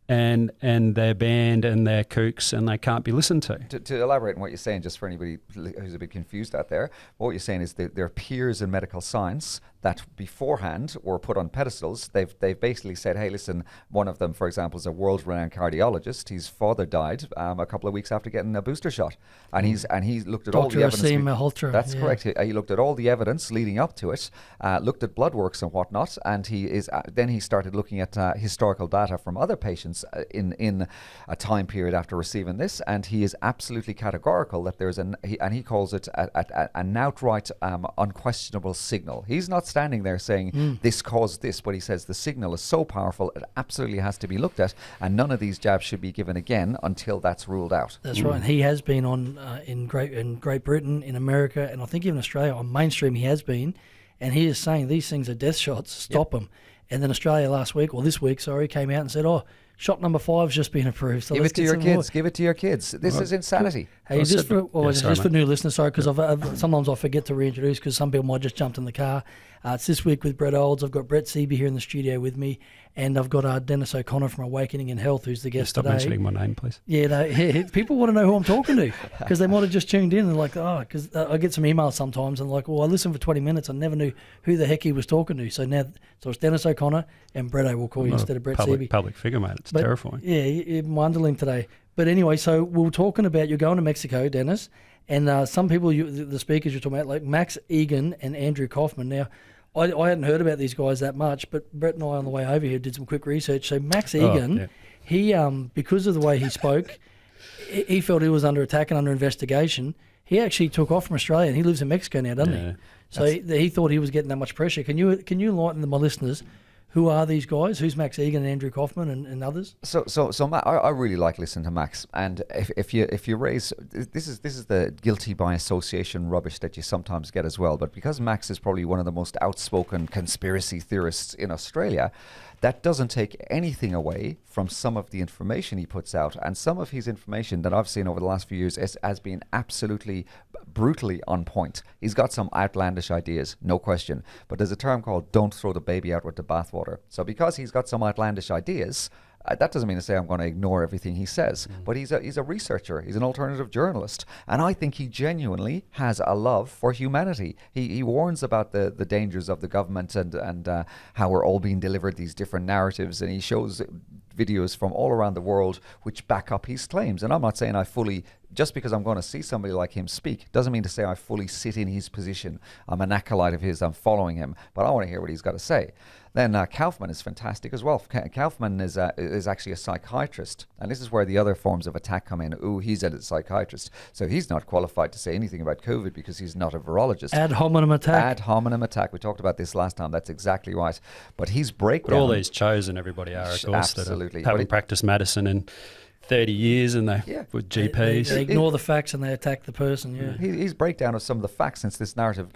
and they're banned and they're kooks and they can't be listened to. To elaborate on what you're saying, just for anybody who's a bit confused out there, what you're saying is that there are peers in medical science that beforehand were put on pedestals. They've basically said, hey, listen, one of them, for example, is a world-renowned cardiologist. His father died a couple of weeks after getting a booster shot. And he looked at all the evidence. That's correct. He looked at all the evidence leading up to it, looked at blood works and whatnot, and then he started looking at historical data from other patients in a time period after receiving this, and he is absolutely categorical that there's and he calls it an outright unquestionable signal. He's not standing there saying this caused this, but he says the signal is so powerful it absolutely has to be looked at, and none of these jabs should be given again until that's ruled out. That's right. And he has been on in Great Britain, in America, and I think even Australia on mainstream he has been, and he is saying these things are death shots. Stop them. And then Australia this week, came out and said, shot number 5's just been approved. So give it to your kids. Give it to your kids. This is insanity. Hey, just for new listeners, sorry, because sometimes I forget to reintroduce because some people might just jumped in the car. It's this week with Brett Olds. I've got Brett Seeby here in the studio with me, and I've got Dennis O'Connor from Awakening in Health, who's the guest today. Stop mentioning my name, please. Yeah, people want to know who I'm talking to because they might have just tuned in and like, because I get some emails sometimes and like, well, I listened for 20 minutes. I never knew who the heck he was talking to. So it's Dennis O'Connor and Brett O will call you instead of Brett Seeby. Public figure, mate. It's terrifying. Yeah, you're my underling today. But anyway, so we were talking about you're going to Mexico, Dennis, and some people, the speakers you're talking about, like Max Egan and Andrew Kaufman. Now, I hadn't heard about these guys that much, but Brett and I on the way over here did some quick research. So Max Egan, he because of the way he spoke, he felt he was under attack and under investigation. He actually took off from Australia, and he lives in Mexico now, doesn't he? So he thought he was getting that much pressure. Can you enlighten my listeners? Who are these guys? Who's Max Egan and Andrew Kaufman and others? So Matt, I really like listening to Max. And if you raise this is the guilty by association rubbish that you sometimes get as well. But because Max is probably one of the most outspoken conspiracy theorists in Australia, that doesn't take anything away from some of the information he puts out. And some of his information that I've seen over the last few years has been absolutely brutally on point. He's got some outlandish ideas, no question. But there's a term called don't throw the baby out with the bathwater. So because he's got some outlandish ideas, that doesn't mean to say I'm going to ignore everything he says, but he's a researcher. He's an alternative journalist. And I think he genuinely has a love for humanity. He warns about the dangers of the government and how we're all being delivered these different narratives. And he shows videos from all around the world which back up his claims. And I'm not saying just because I'm going to see somebody like him speak, doesn't mean to say I fully sit in his position. I'm an acolyte of his, I'm following him, but I want to hear what he's got to say. Then Kaufman is fantastic as well. Kaufman is actually a psychiatrist, and this is where the other forms of attack come in. He's a psychiatrist, so he's not qualified to say anything about COVID because he's not a virologist. Ad hominem attack. Ad hominem attack. We talked about this last time. That's exactly right. But his breakdown. But all these chosen everybody are, of course, absolutely. That haven't practiced medicine and 30 years and with GPs. They ignore the facts and they attack the person, His breakdown of some of the facts since this narrative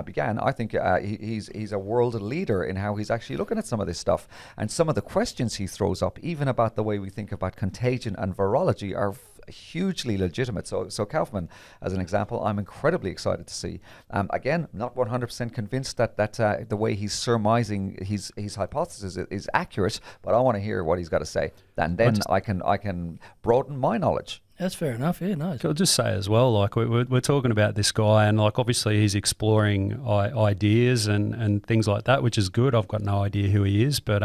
began, I think he's a world leader in how he's actually looking at some of this stuff. And some of the questions he throws up, even about the way we think about contagion and virology, are hugely legitimate. So Kaufman, as an example, I'm incredibly excited to see. Again, not 100% convinced that the way he's surmising his hypothesis is accurate, but I want to hear what he's got to say. And then I can broaden my knowledge. That's fair enough. Yeah, nice. I'll just say as well, like we're talking about this guy, and like obviously he's exploring ideas and things like that, which is good. I've got no idea who he is, but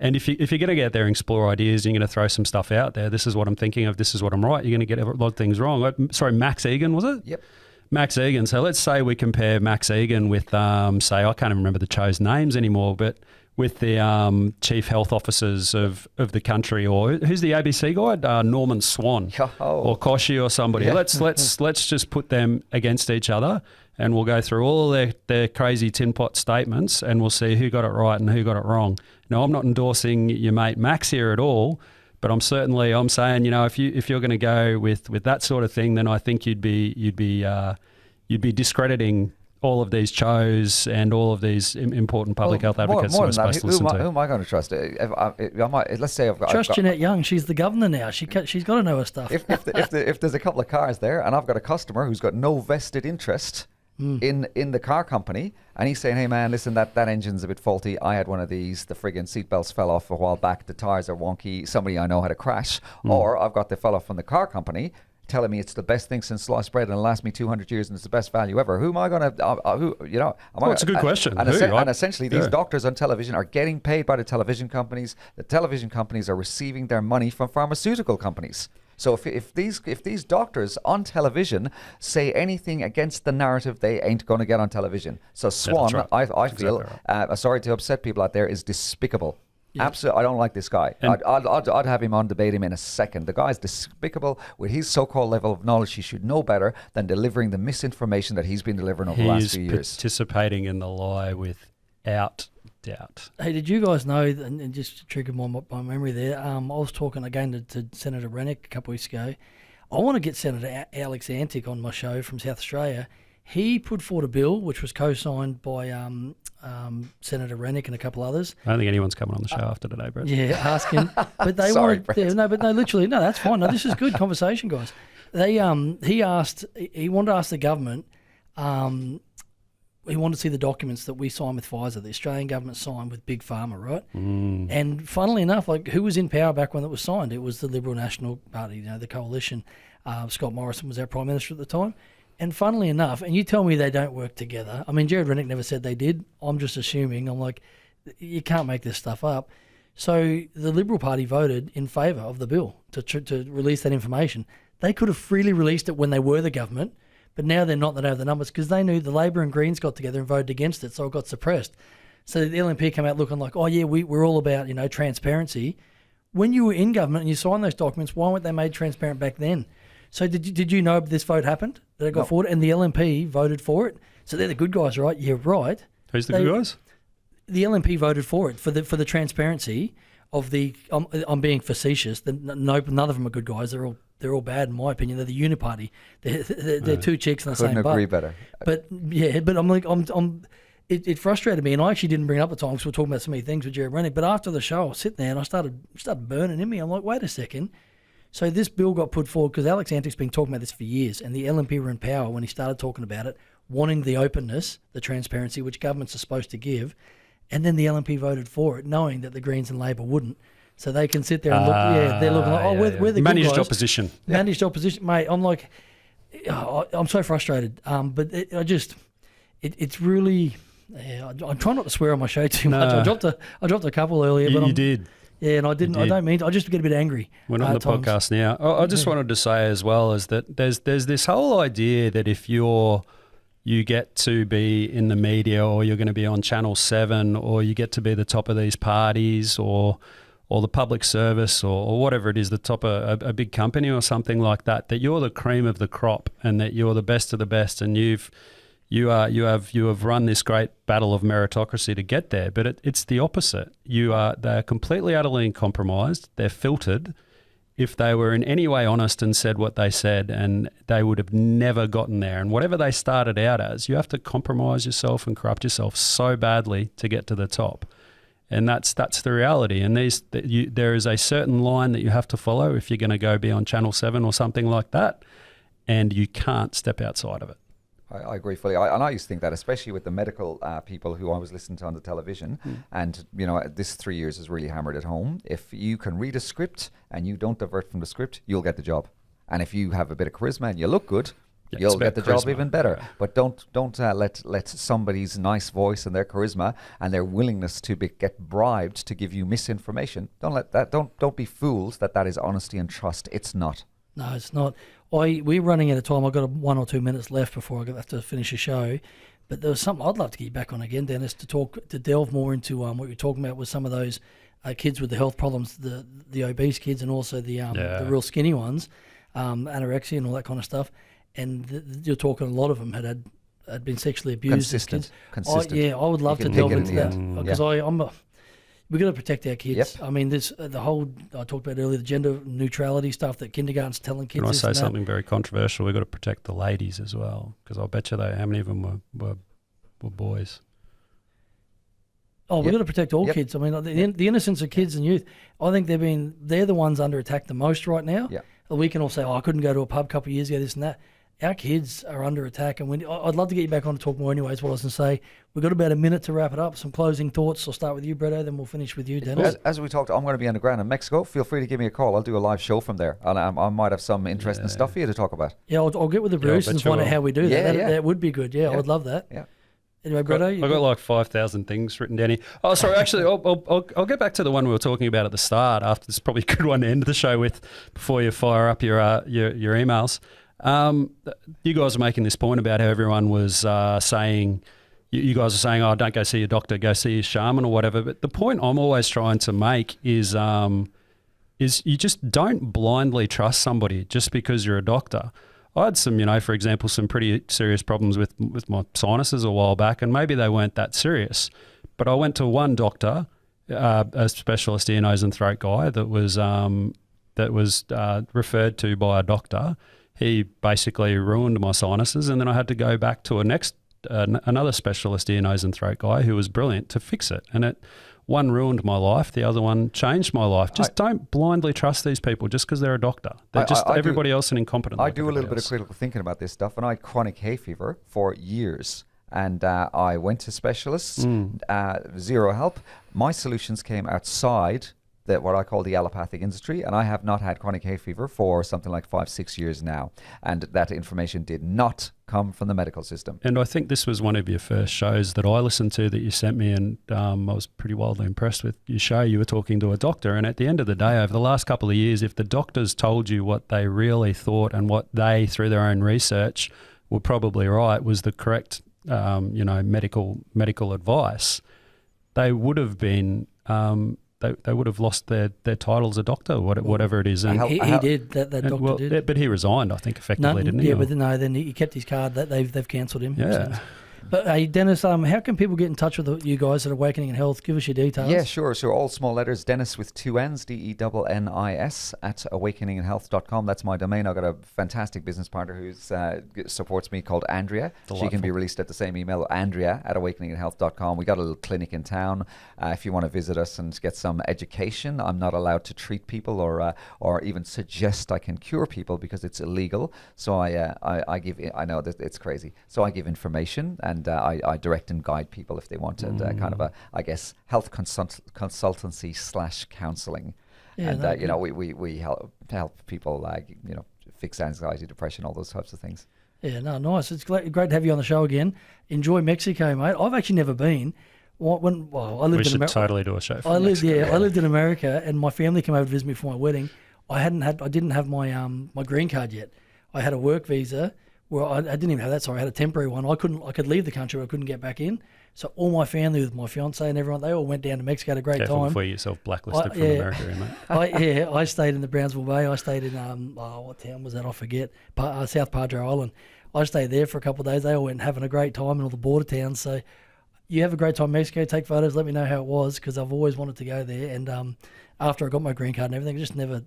and if you're going to get out there and explore ideas, you're going to throw some stuff out there. This is what I'm thinking of. This is what I'm right. You're going to get a lot of things wrong. Sorry, Max Egan, was it? Yep. Max Egan. So let's say we compare Max Egan with, say, I can't even remember the chosen names anymore, but with the chief health officers of the country, or who's the ABC guy? Norman Swan or Koshy or somebody. Yeah. Let's just put them against each other, and we'll go through all their crazy tin pot statements, and we'll see who got it right and who got it wrong. Now, I'm not endorsing your mate Max here at all, but I'm saying, if you're going to go with that sort of thing, then I think you'd be discrediting all of these shows and all of these important public health advocates more we're supposed to listen to. Who am I going to trust? Let's say I've got... Trust Jeanette Young. She's the governor now. She's got to know her stuff. If there's a couple of cars there and I've got a customer who's got no vested interest in the car company, and he's saying, hey man, listen, that engine's a bit faulty. I had one of these. The friggin' seatbelts fell off a while back. The tires are wonky. Somebody I know had a crash. Or I've got the fellow from the car company telling me it's the best thing since sliced bread and it'll last me 200 years and it's the best value ever. Who am I going to, it's a good question. And essentially these doctors on television are getting paid by the television companies. The television companies are receiving their money from pharmaceutical companies. So if these doctors on television say anything against the narrative, they ain't going to get on television. So Swan, right. I feel, exactly sorry to upset people out there, is despicable. Yeah. Absolutely, I don't like this guy. I'd have him on, debate him in a second. The guy's despicable. With his so-called level of knowledge, he should know better than delivering the misinformation that he's been delivering over the last few years. He's participating in the lie without doubt. Hey, did you guys know, and just to trigger my memory there, I was talking again to Senator Rennick a couple of weeks ago. I want to get Senator Alex Antic on my show from South Australia. He put forward a bill which was co-signed by Senator Rennick and a couple others. I don't think anyone's coming on the show after today, Brett. Yeah, asking. But they Sorry, wanted, literally, that's fine. No, this is good conversation, guys. He wanted to ask the government. He wanted to see the documents that we signed with Pfizer, the Australian government signed with Big Pharma, right? And funnily enough, like, who was in power back when it was signed? It was the Liberal National Party, the coalition. Scott Morrison was our Prime Minister at the time. And funnily enough, and you tell me they don't work together. I mean, Jared Rennick never said they did. I'm just assuming. I'm like, you can't make this stuff up. So the Liberal Party voted in favour of the bill to release that information. They could have freely released it when they were the government, but now they're not. They don't have the numbers because they knew the Labor and Greens got together and voted against it, so it got suppressed. So the LNP came out looking like, oh yeah, we're all about transparency. When you were in government and you signed those documents, why weren't they made transparent back then? So did you know this vote happened, that it got forward, and the LNP voted for it? So they're the good guys, right? Yeah, right. Who's the good guys? The LNP voted for it for the transparency of the. I'm being facetious. None of them are good guys. They're all bad in my opinion. They're the Uniparty. They're two chicks in the same boat. Couldn't agree better. But yeah, but I'm like it frustrated me, and I actually didn't bring it up at the time because we're talking about so many things with Jared Rennick. But after the show, I was sitting there and I started burning in me. I'm like, wait a second. So this bill got put forward because Alex Antick's been talking about this for years, and the LNP were in power when he started talking about it, wanting the openness, the transparency, which governments are supposed to give, and then the LNP voted for it, knowing that the Greens and Labor wouldn't. So they can sit there and look. Yeah, they're looking like, we're the managed good guys. opposition. Managed opposition, mate. I'm like, I'm so frustrated. But it's really. Yeah, I'm trying not to swear on my show too much. I dropped a couple earlier, but you did. Yeah, and I didn't. I don't mean to. I just get a bit angry. We're on the podcast now. I just wanted to say as well is that there's this whole idea that if you get to be in the media, or you're going to be on Channel 7, or you get to be the top of these parties, or the public service, or whatever it is, the top of a big company or something like that, that you're the cream of the crop and that you're the best of the best, and you have run this great battle of meritocracy to get there, but it's the opposite. They're completely utterly compromised. They're filtered. If they were in any way honest and said what they said, and they would have never gotten there. And whatever they started out as, you have to compromise yourself and corrupt yourself so badly to get to the top. And that's the reality. And there is a certain line that you have to follow if you're going to go be on Channel 7 or something like that, and you can't step outside of it. I agree fully. And I used to think that, especially with the medical people who I was listening to on the television. And, this 3 years is really hammered at home. If you can read a script and you don't divert from the script, you'll get the job. And if you have a bit of charisma and you look good, you'll get the job even better. Yeah. But don't let somebody's nice voice and their charisma and their willingness to get bribed to give you misinformation. Don't let that. Don't be fooled that is honesty and trust. It's not. No, it's not. We're running out of time. I've got 1 or 2 minutes left before I have to finish a show. But there was something I'd love to get you back on again, Dennis, to delve more into what you're talking about with some of those kids with the health problems, the obese kids, and also the real skinny ones, anorexia and all that kind of stuff. And you're talking a lot of them had been sexually abused. Consistent. I would love to delve into that because we've got to protect our kids. Yep. I mean, the whole I talked about earlier, the gender neutrality stuff that kindergarten's telling kids. Can I say something very controversial? We've got to protect the ladies as well, because I'll bet you how many of them were boys. Oh, we've got to protect all kids. I mean, the innocence of kids and youth. I think they're the ones under attack the most right now. Yeah. We can all say, I couldn't go to a pub a couple of years ago, this and that. Our kids are under attack, and I'd love to get you back on to talk more anyways. What I was going to say, we've got about a minute to wrap it up. Some closing thoughts. I'll start with you, Bretto, then we'll finish with you, Dennis. As we talked, I'm going to be on the ground in Mexico. Feel free to give me a call. I'll do a live show from there, and I might have some interesting stuff for you to talk about. Yeah, I'll get with the Bruce and find out how we do that. That would be good. Yeah, I would love that. Yeah. Anyway, Bretto, I've got like 5,000 things written down here. Oh, sorry. Actually, I'll get back to the one we were talking about at the start. After this, is probably a good one to end the show with before you fire up your emails. You guys are making this point about how everyone was saying, you guys are saying, oh, don't go see your doctor, go see your shaman or whatever. But the point I'm always trying to make is you just don't blindly trust somebody just because you're a doctor. I had some, for example, some pretty serious problems with my sinuses a while back, and maybe they weren't that serious. But I went to one doctor, a specialist ear, nose and throat guy that was referred to by a doctor. He basically ruined my sinuses, and then I had to go back to another specialist ear, nose and throat guy who was brilliant to fix it. And one ruined my life, the other one changed my life. Just don't blindly trust these people just because they're a doctor. They're everybody else an incompetent. I do a little bit of critical thinking about this stuff, and I had chronic hay fever for years. And I went to specialists, zero help. My solutions came outside what I call the allopathic industry, and I have not had chronic hay fever for something like 5-6 years now. And that information did not come from the medical system. And I think this was one of your first shows that I listened to that you sent me, and I was pretty wildly impressed with your show. You were talking to a doctor, and at the end of the day, over the last couple of years, if the doctors told you what they really thought and what they, through their own research, were probably right, was the correct medical advice, they would have been they would have lost their title as a doctor, whatever it is. And he did that doctor did. But he resigned, I think, effectively, didn't he? Yeah, but no, then he kept his card. That they've cancelled him. Yeah. But hey, Dennis, how can people get in touch with you guys at Awakening in Health? Give us your details. Yeah, sure. So all small letters, Dennis with 2 N's, DENNIS at awakeninginhealth.com. That's my domain. I've got a fantastic business partner who supports me called Andrea. Delightful. She can be released at the same email, Andrea at awakeninginhealth.com. We got a little clinic in town. If you want to visit us and get some education, I'm not allowed to treat people or even suggest I can cure people because it's illegal. So I give, I know that it's crazy. So I give information, and I direct and guide people if they want kind of a, I guess, health consultancy / counselling. Yeah, and we help people fix anxiety, depression, all those types of things. Yeah, no, nice. It's great to have you on the show again. Enjoy Mexico, mate. I've actually never been. I lived we should totally do a show. I lived in America, and my family came over to visit me for my wedding. I didn't have my green card yet. I had a work visa. Well, I didn't even have that. Sorry, I had a temporary one. I could leave the country. I couldn't get back in. So all my family, with my fiance and everyone, they all went down to Mexico. Had a great time. Before you yourself blacklisted from America, mate. I stayed in the Brownsville Bay. I stayed in what town was that? I forget. South Padre Island. I stayed there for a couple of days. They all went having a great time in all the border towns. So you have a great time in Mexico. Take photos. Let me know how it was, because I've always wanted to go there. And after I got my green card and everything,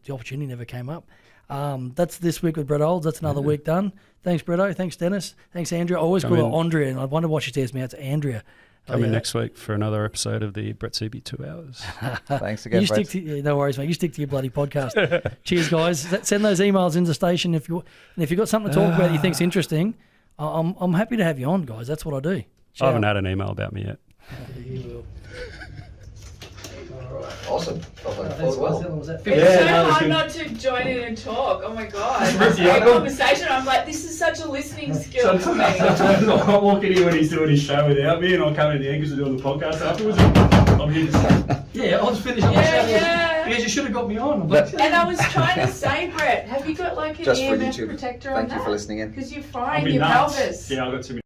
the opportunity never came up. That's this week with Brett Olds. That's another week done. Thanks, Bretto. Thanks, Dennis. Thanks, Andrea. I always call her Andrea, and I wonder why she says me. It's Andrea. Come in next week for another episode of the Brett Seaby 2 Hours. Thanks again, Brett. No worries, mate. You stick to your bloody podcast. Cheers, guys. Send those emails into the station if you've got something to talk about that you think's interesting. I'm happy to have you on, guys. That's what I do. I haven't had an email about me yet. You will. Awesome. It's so hard not to join in and talk. Oh my god. It's a great conversation. I'm like, this is such a listening skill for me. Sometimes I'll walk in here when he's doing his show without me, and I'll come in the end because we're doing the podcast afterwards. I'm here to yeah, I'll just finish up my show. Yeah. Because you should have got me on. And I was trying to say, Brett, have you got like an EMF protector on that? Thank you for listening in. Because you're frying your pelvis. Yeah, I've got too many.